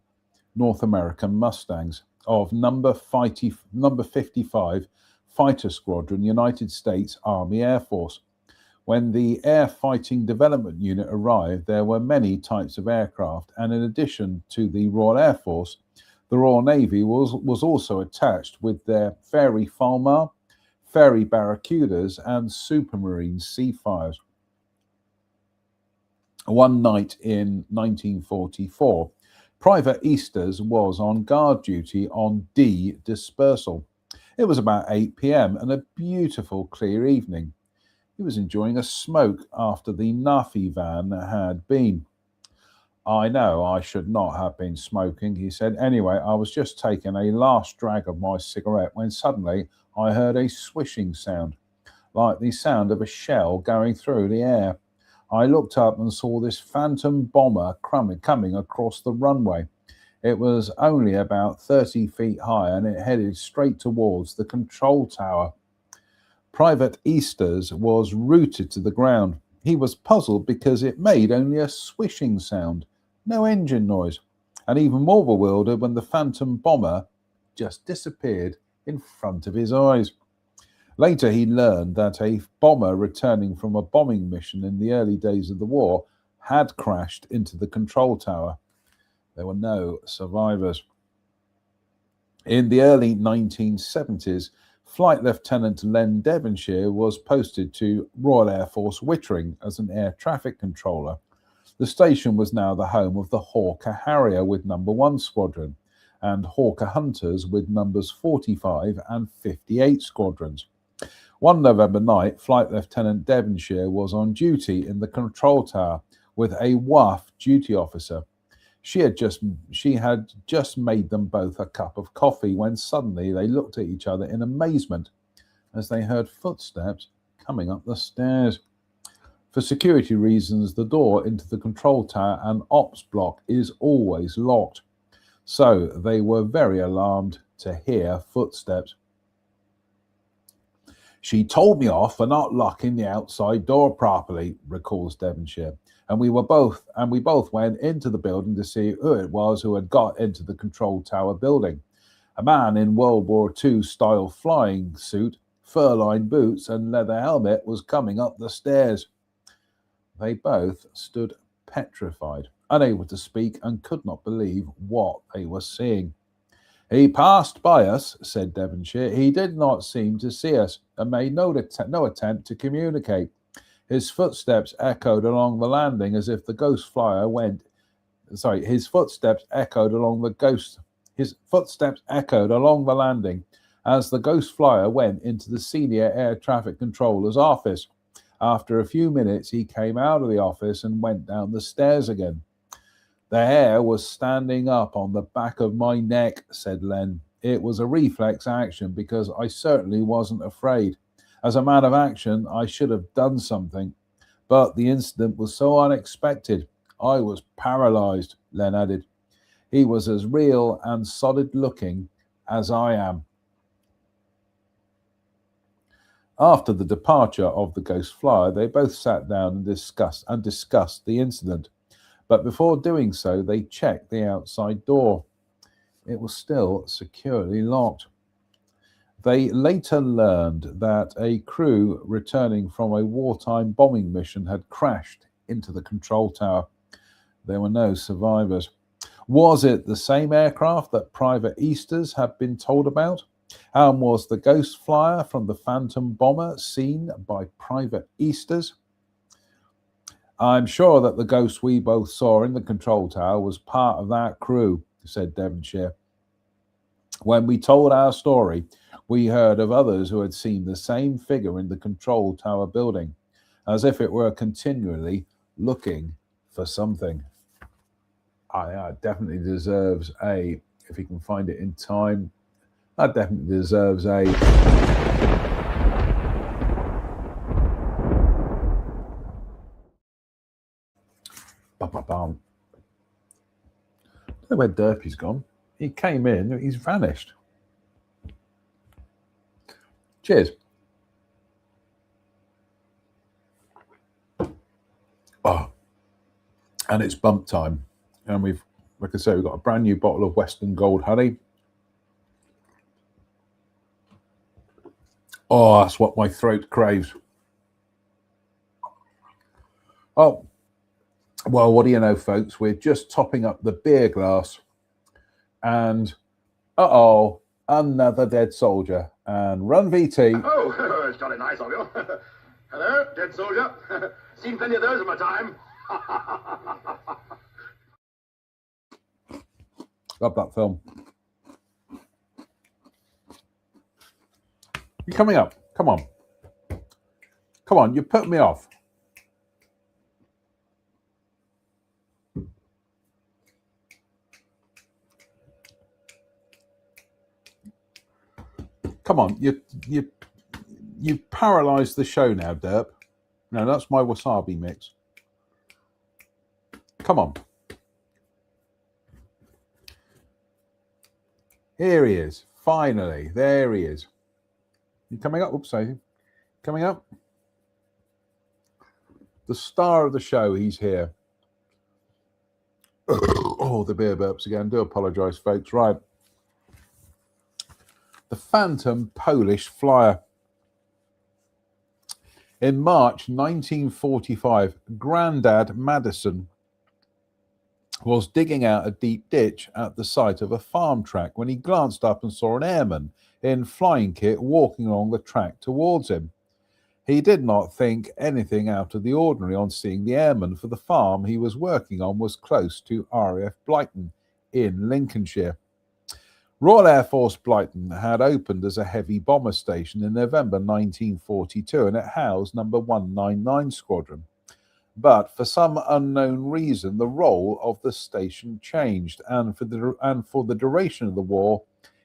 North American Mustangs of number 55 Fighter Squadron, United States Army Air Force. When the Air Fighting Development Unit arrived, there were many types of aircraft, and in addition to the Royal Air Force, the Royal Navy was also attached with their Fairey Falmar, Fairey Barracudas, and Supermarine Seafires. One night in 1944, Private Easters was on guard duty on D Dispersal. It was about 8 p.m. and a beautiful clear evening. He was enjoying a smoke after the Nafi van had been. I know I should not have been smoking, he said. Anyway, I was just taking a last drag of my cigarette when suddenly I heard a swishing sound, like the sound of a shell going through the air. I looked up and saw this phantom bomber coming across the runway. It was only about 30 feet high and it headed straight towards the control tower. Private Easters was rooted to the ground. He was puzzled because it made only a swishing sound, no engine noise, and even more bewildered when the phantom bomber just disappeared in front of his eyes. Later, he learned that a bomber returning from a bombing mission in the early days of the war had crashed into the control tower. There were no survivors. In the early 1970s, Flight Lieutenant Len Devonshire was posted to Royal Air Force Wittering as an air traffic controller. The station was now the home of the Hawker Harrier with number 1 Squadron and Hawker Hunters with numbers 45 and 58 squadrons. One November night, Flight Lieutenant Devonshire was on duty in the control tower with a WAF duty officer. She had just made them both a cup of coffee when suddenly they looked at each other in amazement as they heard footsteps coming up the stairs. For security reasons, the door into the control tower and ops block is always locked, so they were very alarmed to hear footsteps. She told me off for not locking the outside door properly, recalls Devonshire. And we both went into the building to see who it was who had got into the control tower building. A man in World War II style flying suit, fur-lined boots and leather helmet was coming up the stairs. They both stood petrified, unable to speak, and could not believe what they were seeing. He passed by us, said Devonshire. He did not seem to see us and made no attempt to communicate. His footsteps echoed along the landing as if the ghost flyer went. His footsteps echoed along the landing as the Ghost Flyer went into the senior air traffic controller's office. After a few minutes, he came out of the office and went down the stairs again. The hair was standing up on the back of my neck, said Len. It was a reflex action because I certainly wasn't afraid. As a man of action, I should have done something. But the incident was so unexpected. I was paralyzed, Len added. He was as real and solid looking as I am. After the departure of the Ghost Flyer, they both sat down and discussed the incident. But before doing so, they checked the outside door. It was still securely locked. They later learned that a crew returning from a wartime bombing mission had crashed into the control tower. There were no survivors. Was it the same aircraft that Private Easters had been told about? And was the Ghost Flyer from the Phantom bomber seen by Private Easters? I'm sure that the ghost we both saw in the control tower was part of that crew, said Devonshire. When we told our story, we heard of others who had seen the same figure in the control tower building, as if it were continually looking for something. Definitely deserves a, if you can find it in time, that definitely deserves a... I don't know where Derpy's gone. He came in, he's vanished. Cheers. Oh, and it's bump time. And we've, like I say, we've got a brand new bottle of Western Gold Honey. Oh, that's what my throat craves. Oh, well, what do you know, folks? We're just topping up the beer glass. And, uh-oh, another dead soldier. And run, VT. Oh, it's jolly nice of you. Hello, dead soldier. Seen plenty of those in my time. Love that film. You're coming up. Come on. Come on, you put me off. Come on, you paralyzed the show now, Derp. No, that's my wasabi mix. Come on. Here he is. Finally, there he is. You coming up? Oops, sorry. Coming up. The star of the show, he's here. Oh, the beer burps again. Do apologise, folks. Right. The Phantom Polish Flyer. In March 1945, Grandad Madison was digging out a deep ditch at the site of a farm track when he glanced up and saw an airman in flying kit walking along the track towards him. He did not think anything out of the ordinary on seeing the airman, for the farm he was working on was close to RAF Blyton in Lincolnshire. Royal Air Force Blyton had opened as a heavy bomber station in November 1942, and it housed number 199 Squadron. But for some unknown reason, the role of the station changed, and for the duration of the war,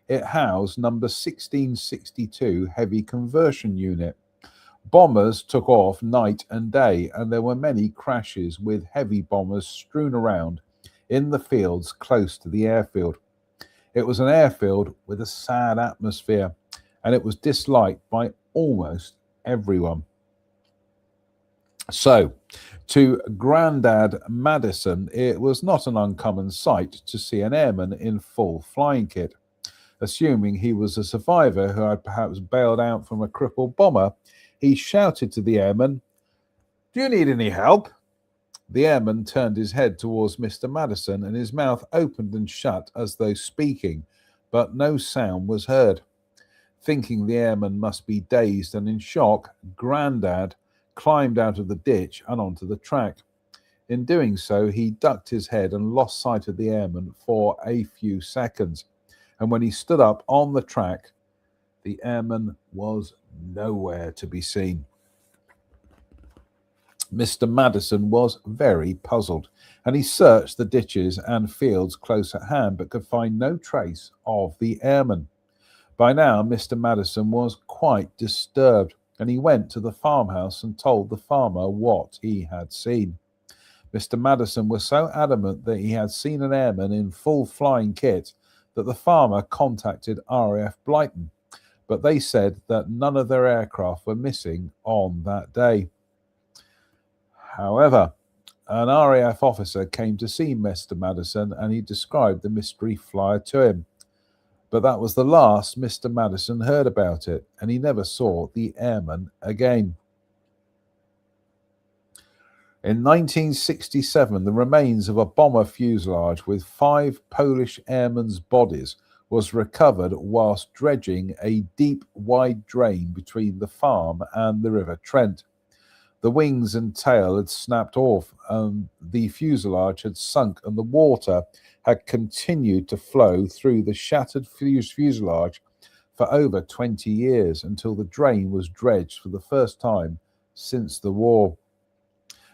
it housed number 1662 Heavy Conversion Unit. Bombers took off night and day, and there were many crashes with heavy bombers strewn around in the fields close to the airfield. It was an airfield with a sad atmosphere, and it was disliked by almost everyone. So, to Grandad Madison, it was not an uncommon sight to see an airman in full flying kit. Assuming he was a survivor who had perhaps bailed out from a crippled bomber, he shouted to the airman, "Do you need any help?" The airman turned his head towards Mr. Madison, and his mouth opened and shut as though speaking, but no sound was heard. Thinking the airman must be dazed and in shock, Grandad climbed out of the ditch and onto the track. In doing so, he ducked his head and lost sight of the airman for a few seconds. And when he stood up on the track, The airman was nowhere to be seen. Mr. Madison was very puzzled, and he searched the ditches and fields close at hand, but could find no trace of the airman. By now, Mr. Madison was quite disturbed, and he went to the farmhouse and told the farmer what he had seen. Mr. Madison was so adamant that he had seen an airman in full flying kit that the farmer contacted RAF Blyton, but they said that none of their aircraft were missing on that day. However, an RAF officer came to see Mr. Madison and he described the mystery flyer to him. But that was the last Mr. Madison heard about it, and he never saw the airman again. In 1967, the remains of a bomber fuselage with 5 Polish airmen's bodies was recovered whilst dredging a deep, wide drain between the farm and the River Trent. The wings and tail had snapped off, and the fuselage had sunk, and the water had continued to flow through the shattered fuselage for over 20 years until the drain was dredged for the first time since the war.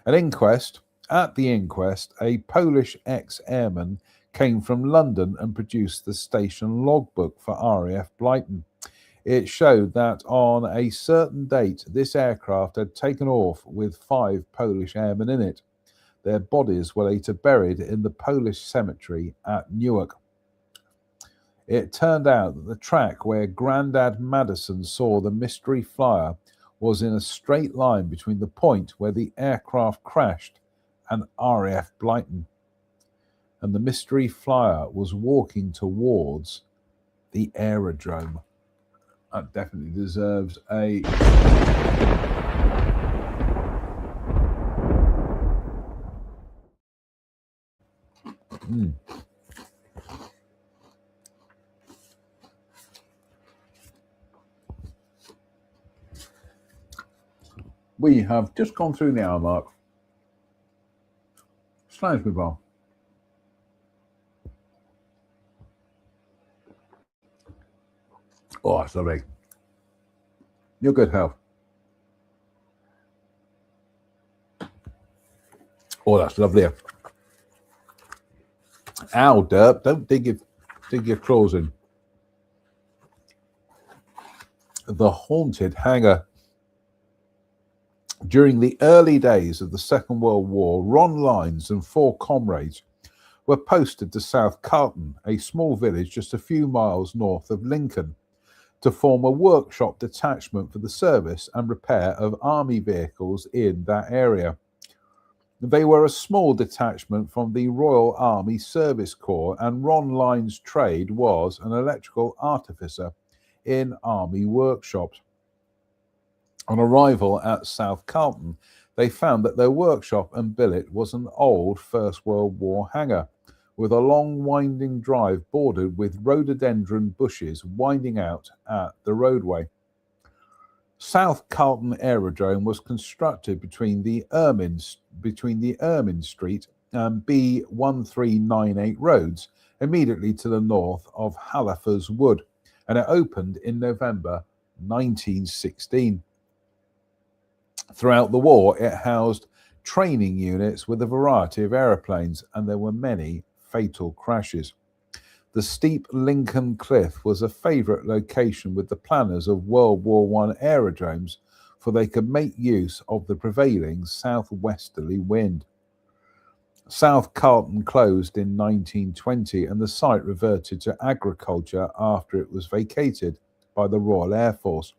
At the inquest, a Polish ex-airman came from London and produced the station logbook for RAF Blyton. It showed that on a certain date, this aircraft had taken off with 5 Polish airmen in it. Their bodies were later buried in the Polish cemetery at Newark. It turned out that the track where Grandad Madison saw the mystery flyer was in a straight line between the point where the aircraft crashed and RAF Blyton. And the mystery flyer was walking towards the aerodrome. That definitely deserves a... We have just gone through the hour mark. Slash me bar. Oh, that's lovely. Your good health. Oh, that's lovely. Ow, Derp, don't dig your claws in. The haunted hangar. During the early days of the Second World War, Ron Lines and 4 comrades were posted to South Carlton, a small village just a few miles north of Lincoln, to form a workshop detachment for the service and repair of army vehicles in that area. They were a small detachment from the Royal Army Service Corps, and Ron Lines' trade was an electrical artificer in army workshops. On arrival at South Carlton, they found that their workshop and billet was an old First World War hangar, with a long winding drive bordered with rhododendron bushes winding out at the roadway. South Carlton Aerodrome was constructed between the Ermine Street and B1398 roads, immediately to the north of Halifax Wood, and it opened in November 1916. Throughout the war, it housed training units with a variety of aeroplanes, and there were many fatal crashes. The steep Lincoln Cliff was a favourite location with the planners of World War I aerodromes, for they could make use of the prevailing southwesterly wind. South Carlton closed in 1920, and the site reverted to agriculture after it was vacated by the Royal Air Force.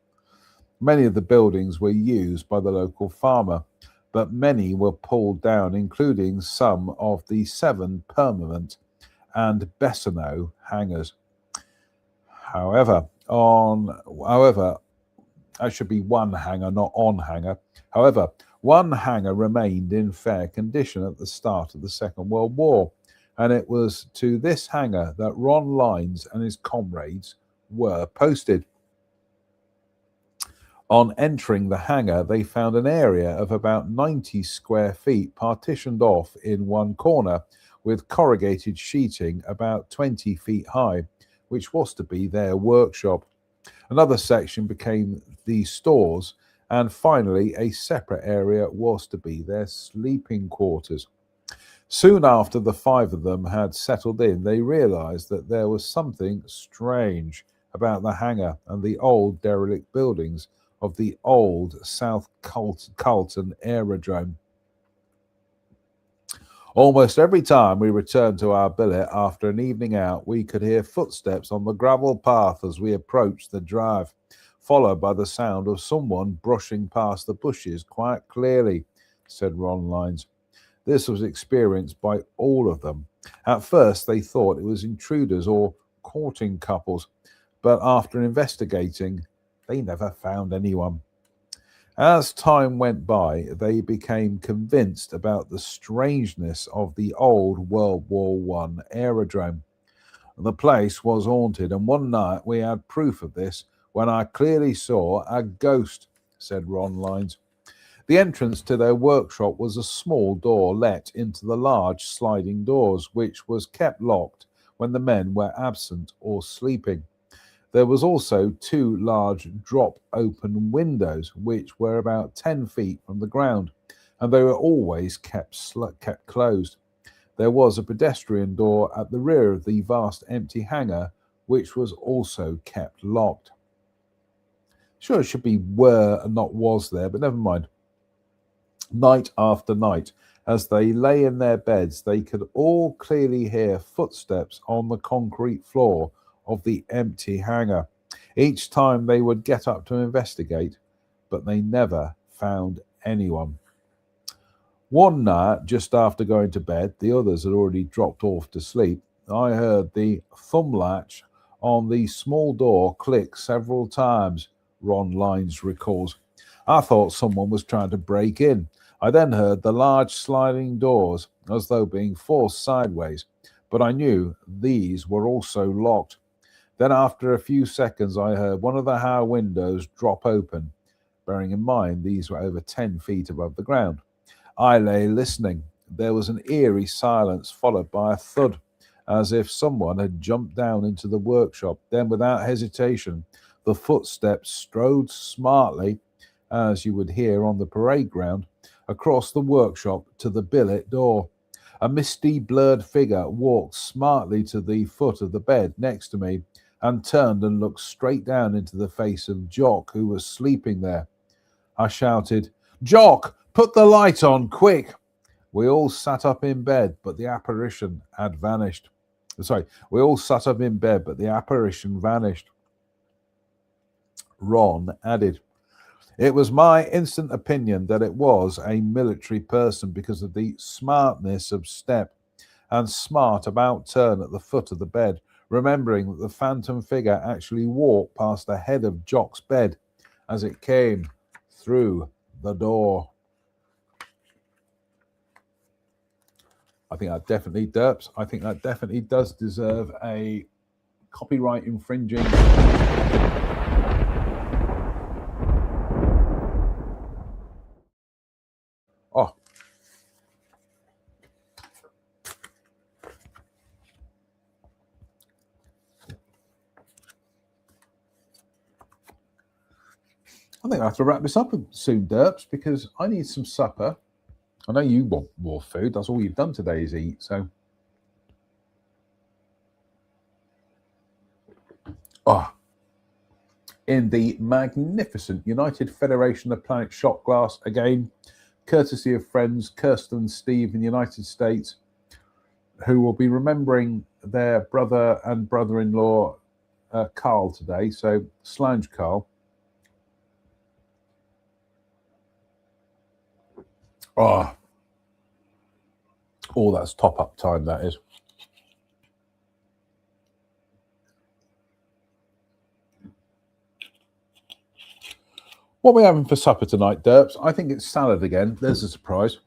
Many of the buildings were used by the local farmer, but many were pulled down, including some of the 7 permanent and Bessonneau hangars. However, that should be one hangar, not on hangar. However, one hangar remained in fair condition at the start of the Second World War, and it was to this hangar that Ron Lines and his comrades were posted. On entering the hangar, they found an area of about 90 square feet partitioned off in one corner with corrugated sheeting about 20 feet high, which was to be their workshop. Another section became the stores, and finally a separate area was to be their sleeping quarters. Soon after the five of them had settled in, they realized that there was something strange about the hangar and the old derelict buildings of the old South Carlton Aerodrome. Almost every time we returned to our billet after an evening out, we could hear footsteps on the gravel path as we approached the drive, followed by the sound of someone brushing past the bushes quite clearly, said Ron Lines. This was experienced by all of them. At first, they thought it was intruders or courting couples, but after investigating, they never found anyone. As time went by, they became convinced about the strangeness of the old World War I aerodrome. The place was haunted, and one night we had proof of this when I clearly saw a ghost, said Ron Lines. The entrance to their workshop was a small door let into the large sliding doors, which was kept locked when the men were absent or sleeping. There was also two large drop-open windows, which were about 10 feet from the ground, and they were always kept closed. There was a pedestrian door at the rear of the vast empty hangar, which was also kept locked. Sure, it should be were and not was there, but never mind. Night after night, as they lay in their beds, they could all clearly hear footsteps on the concrete floor of the empty hangar. Each time they would get up to investigate, but they never found anyone. One night, just after going to bed, the others had already dropped off to sleep, I heard the thumb latch on the small door click several times, Ron Lines recalls. I thought someone was trying to break in. I then heard the large sliding doors as though being forced sideways, but I knew these were also locked. Then after a few seconds, I heard one of the hangar windows drop open, bearing in mind these were over 10 feet above the ground. I lay listening. There was an eerie silence followed by a thud, as if someone had jumped down into the workshop. Then, without hesitation, the footsteps strode smartly, as you would hear on the parade ground, across the workshop to the billet door. A misty, blurred figure walked smartly to the foot of the bed next to me and turned and looked straight down into the face of Jock, who was sleeping there. I shouted, "Jock, put the light on, quick!" We all sat up in bed, but the apparition had vanished. We all sat up in bed, but the apparition vanished. Ron added, "It was my instant opinion that it was a military person because of the smartness of step and smart about turn at the foot of the bed, remembering that the phantom figure actually walked past the head of Jock's bed as it came through the door." I think that definitely, Derps, I think that definitely does deserve a copyright infringing. Oh. I think I have to wrap this up soon, Derps, because I need some supper. I know you want more food. That's all you've done today is eat. So, in the magnificent United Federation of Planet shot glass, again, courtesy of friends Kirsten and Steve in the United States, who will be remembering their brother and brother-in-law, Carl, today. So, Slange Carl. Oh, that's top-up time, that is. What are we having for supper tonight, Derps? I think it's salad again. There's a surprise.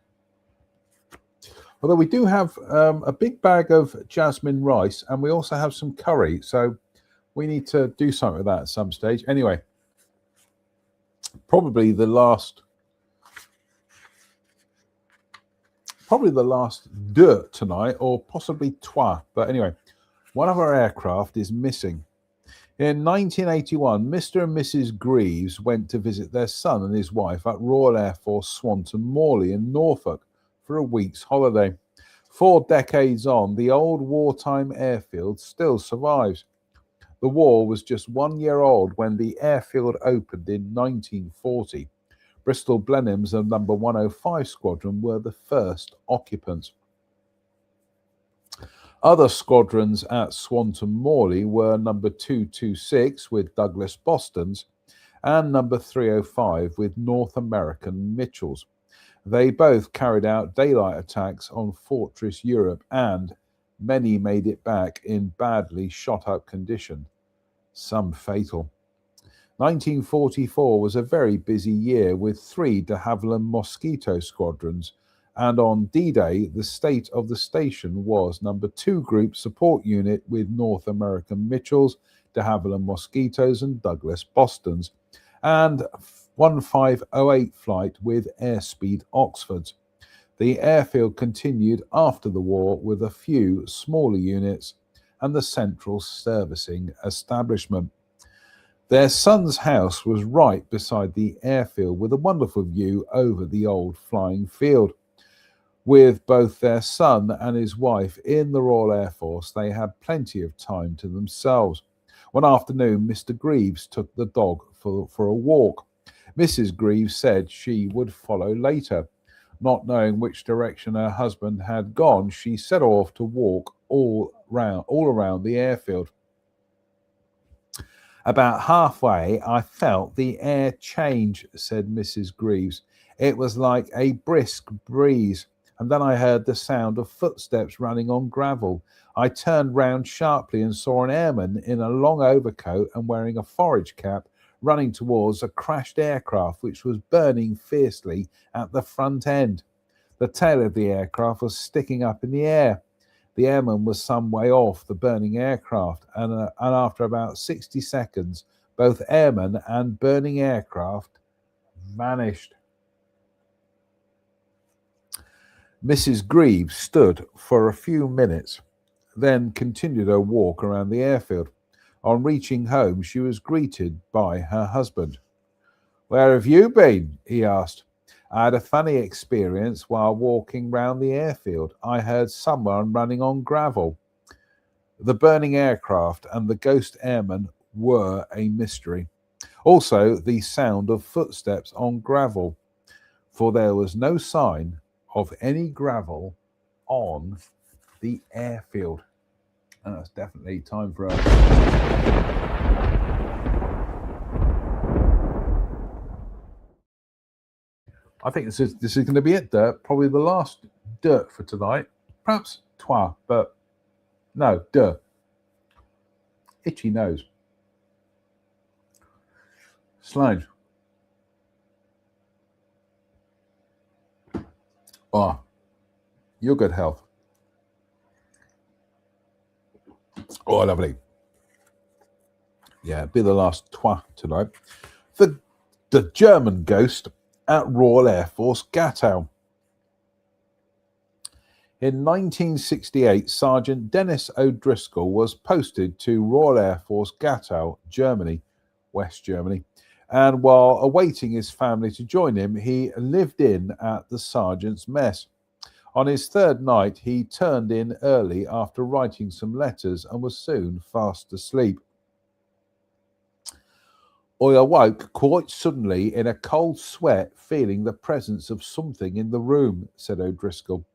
Although we do have a big bag of jasmine rice, and we also have some curry. So we need to do something with that at some stage. Anyway, probably the last deux tonight, or possibly trois. But anyway, one of our aircraft is missing. In 1981, Mr. and Mrs. Greaves went to visit their son and his wife at Royal Air Force Swanton Morley in Norfolk for a week's holiday. 4 decades on, the old wartime airfield still survives. The war was just 1 year old when the airfield opened in 1940. Bristol Blenheims and No. 105 Squadron were the first occupants. Other squadrons at Swanton Morley were No. 226 with Douglas Bostons and No. 305 with North American Mitchells. They both carried out daylight attacks on Fortress Europe, and many made it back in badly shot-up condition, some fatal. 1944 was a very busy year with 3 de Havilland Mosquito squadrons, and on D-Day, the state of the station was No. 2 Group Support Unit with North American Mitchells, de Havilland Mosquitoes and Douglas Bostons, and 1508 Flight with Airspeed Oxfords. The airfield continued after the war with a few smaller units and the central servicing establishment. Their son's house was right beside the airfield with a wonderful view over the old flying field. With both their son and his wife in the Royal Air Force, they had plenty of time to themselves. One afternoon, Mr. Greaves took the dog for a walk. Mrs. Greaves said she would follow later. Not knowing which direction her husband had gone, she set off to walk all around the airfield. About halfway, I felt the air change, said Mrs. Greaves. It was like a brisk breeze, and then I heard the sound of footsteps running on gravel. I turned round sharply and saw an airman in a long overcoat and wearing a forage cap running towards a crashed aircraft which was burning fiercely at the front end. The tail of the aircraft was sticking up in the air. The airman was some way off the burning aircraft, and after about 60 seconds, both airman and burning aircraft vanished. Mrs. Greaves stood for a few minutes, then continued her walk around the airfield. On reaching home, she was greeted by her husband. "Where have you been?" he asked. "I had a funny experience while walking round the airfield. I heard someone running on gravel." The burning aircraft and the ghost airman were a mystery. Also, the sound of footsteps on gravel, for there was no sign of any gravel on the airfield. And that's definitely time for us. I think this is going to be it, Dirt. Probably the last Dirt for tonight. Perhaps Twa, but no, Dirt. Itchy nose. Slide. Oh, your good health. Oh, lovely. Yeah, be the last Twa tonight. The German ghost at Royal Air Force Gatow. In 1968, Sergeant Dennis O'Driscoll was posted to Royal Air Force Gatow, Germany, West Germany, and while awaiting his family to join him, he lived in at the sergeant's mess. On his third night, he turned in early after writing some letters and was soon fast asleep. "I awoke quite suddenly in a cold sweat, feeling the presence of something in the room," said O'Driscoll.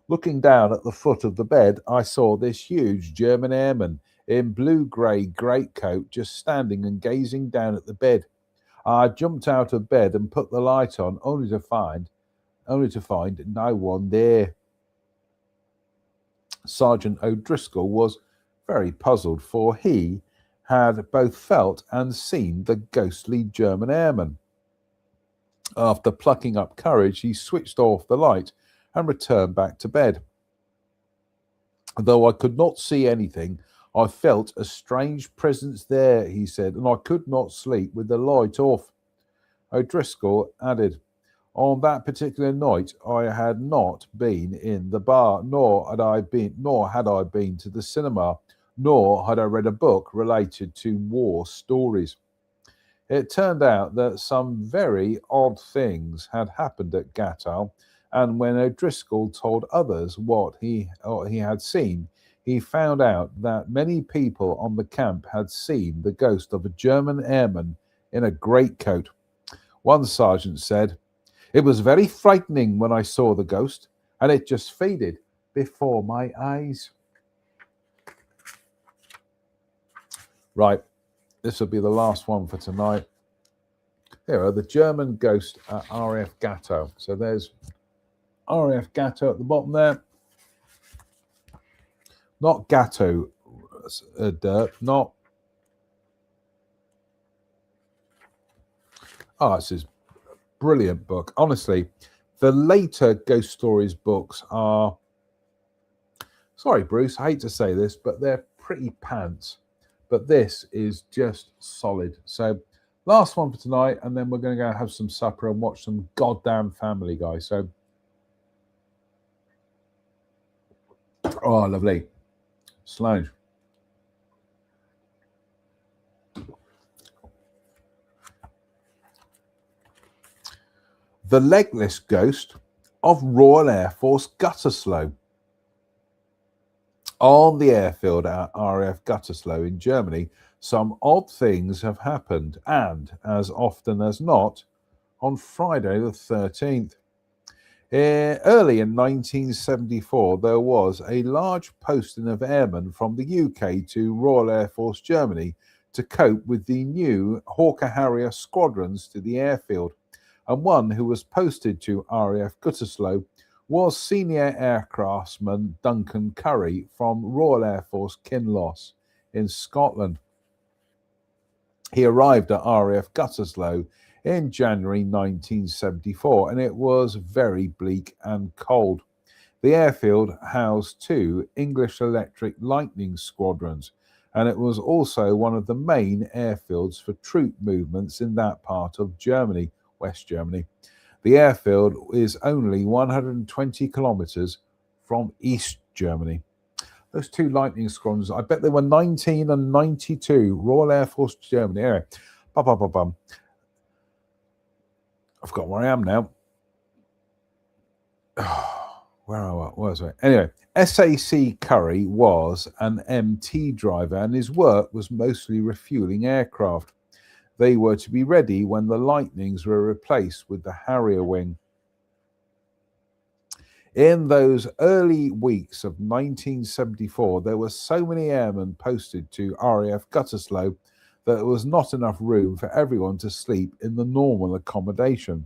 "Looking down at the foot of the bed, I saw this huge German airman in blue-grey greatcoat just standing and gazing down at the bed. I jumped out of bed and put the light on, only to find no one there." Sergeant O'Driscoll was very puzzled, for he had both felt and seen the ghostly German airman. After plucking up courage, he switched off the light and returned back to bed. "Though I could not see anything, I felt a strange presence there," he said, "and I could not sleep with the light off." O'Driscoll added, "On that particular night, I had not been in the bar, nor had I been to the cinema, nor had I read a book related to war stories. It turned out that some very odd things had happened at Gattal, and when O'Driscoll told others what he had seen, he found out that many people on the camp had seen the ghost of a German airman in a greatcoat. One sergeant said, "It was very frightening when I saw the ghost, and it just faded before my eyes." Right, this will be the last one for tonight. Here are the German ghost at RAF Gatto. So there's RAF Gatto at the bottom there. Not Gatto dirt, not. Oh, this is a brilliant book. Honestly, the later Ghost Stories books are, sorry, Bruce, I hate to say this, but they're pretty pants. But this is just solid. So last one for tonight, and then we're going to go have some supper and watch some goddamn Family Guy. So, oh, lovely. Sloan. The Legless Ghost of Royal Air Force Gütersloh. On the airfield at RAF Gütersloh in Germany, some odd things have happened, and as often as not, on Friday the 13th. Early in 1974, there was a large posting of airmen from the UK to Royal Air Force Germany to cope with the new Hawker Harrier squadrons to the airfield, and one who was posted to RAF Gütersloh was senior aircraftsman Duncan Curry from Royal Air Force Kinloss in Scotland. He arrived at RAF Gütersloh in January 1974, and it was very bleak and cold. The airfield housed two English Electric Lightning squadrons, and it was also one of the main airfields for troop movements in that part of Germany, West Germany. The airfield is only 120 kilometers from East Germany. Those two Lightning squadrons, I bet they were 19 and 92, Royal Air Force Germany. Anyway, I've got where I am now. Where was I? Anyway, SAC Curry was an MT driver, and his work was mostly refueling aircraft. They were to be ready when the Lightnings were replaced with the Harrier wing. In those early weeks of 1974, there were so many airmen posted to RAF Gütersloh that there was not enough room for everyone to sleep in the normal accommodation.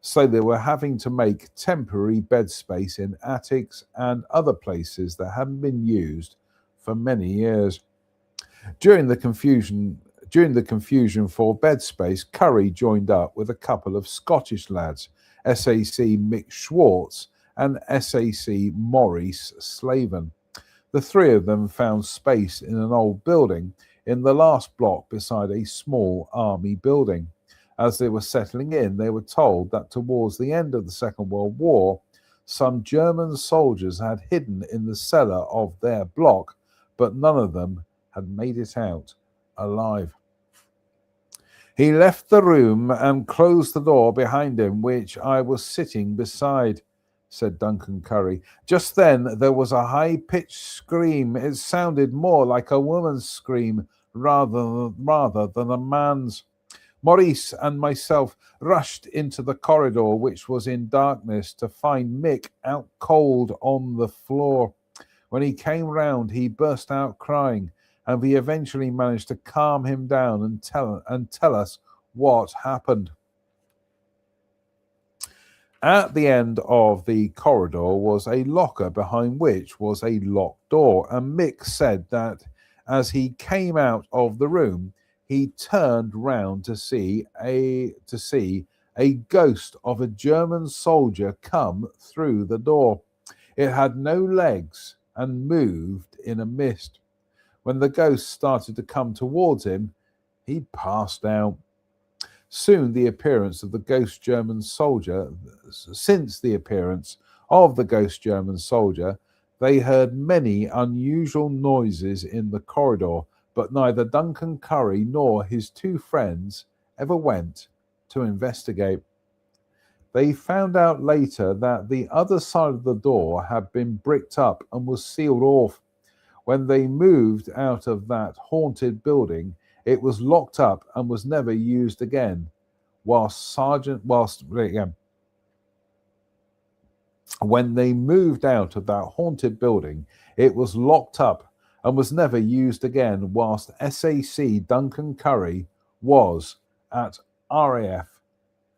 So they were having to make temporary bed space in attics and other places that hadn't been used for many years. During the confusion for bed space, Curry joined up with a couple of Scottish lads, SAC Mick Schwartz and SAC Maurice Slaven. The three of them found space in an old building in the last block beside a small army building. As they were settling in, they were told that towards the end of the Second World War, some German soldiers had hidden in the cellar of their block, but none of them had made it out alive. He left the room and closed the door behind him, which I was sitting beside, said Duncan Curry. Just then there was a high-pitched scream. It sounded more like a woman's scream rather than a man's. Maurice and myself rushed into the corridor, which was in darkness, to find Mick out cold on the floor. When he came round, he burst out crying, and we eventually managed to calm him down and tell us what happened. At the end of the corridor was a locker behind which was a locked door, and Mick said that as he came out of the room, he turned round to see a ghost of a German soldier come through the door. It had no legs and moved in a mist. When the ghost started to come towards him, he passed out. Since the appearance of the ghost German soldier, They heard many unusual noises in the corridor, but neither Duncan Curry nor his two friends ever went to investigate. They found out later that the other side of the door had been bricked up and was sealed off. When they moved out of that haunted building, it was locked up and was never used again. When they moved out of that haunted building, it was locked up and was never used again, whilst SAC Duncan Curry was at RAF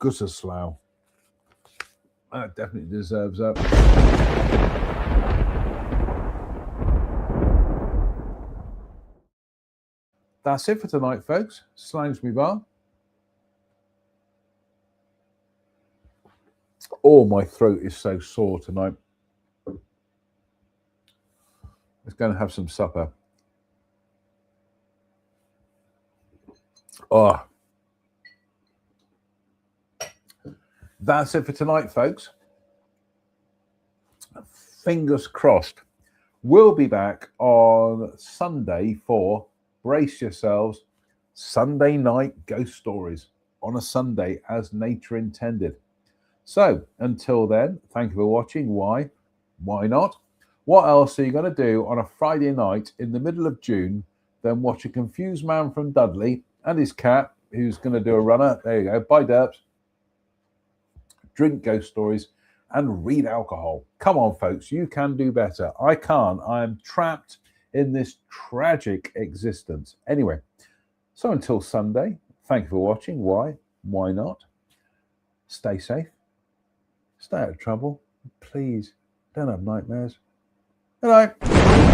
Gütersloh. That definitely deserves up. That's it for tonight, folks. Slangs me bar. Oh, my throat is so sore tonight. Let's go and have some supper. Oh. That's it for tonight, folks. Fingers crossed. We'll be back on Sunday for, brace yourselves, Sunday night ghost stories on a Sunday as nature intended. So until then, thank you for watching. Why not? What else are you going to do on a Friday night in the middle of June than watch a confused man from Dudley and his cat who's going to do a runner? There you go. Bye, derps. Drink ghost stories and read alcohol. Come on, folks. You can do better. I can't. I am trapped in this tragic existence. Anyway, so until Sunday, thank you for watching. Why not? Stay safe. Stay out of trouble. Please don't have nightmares. Good night.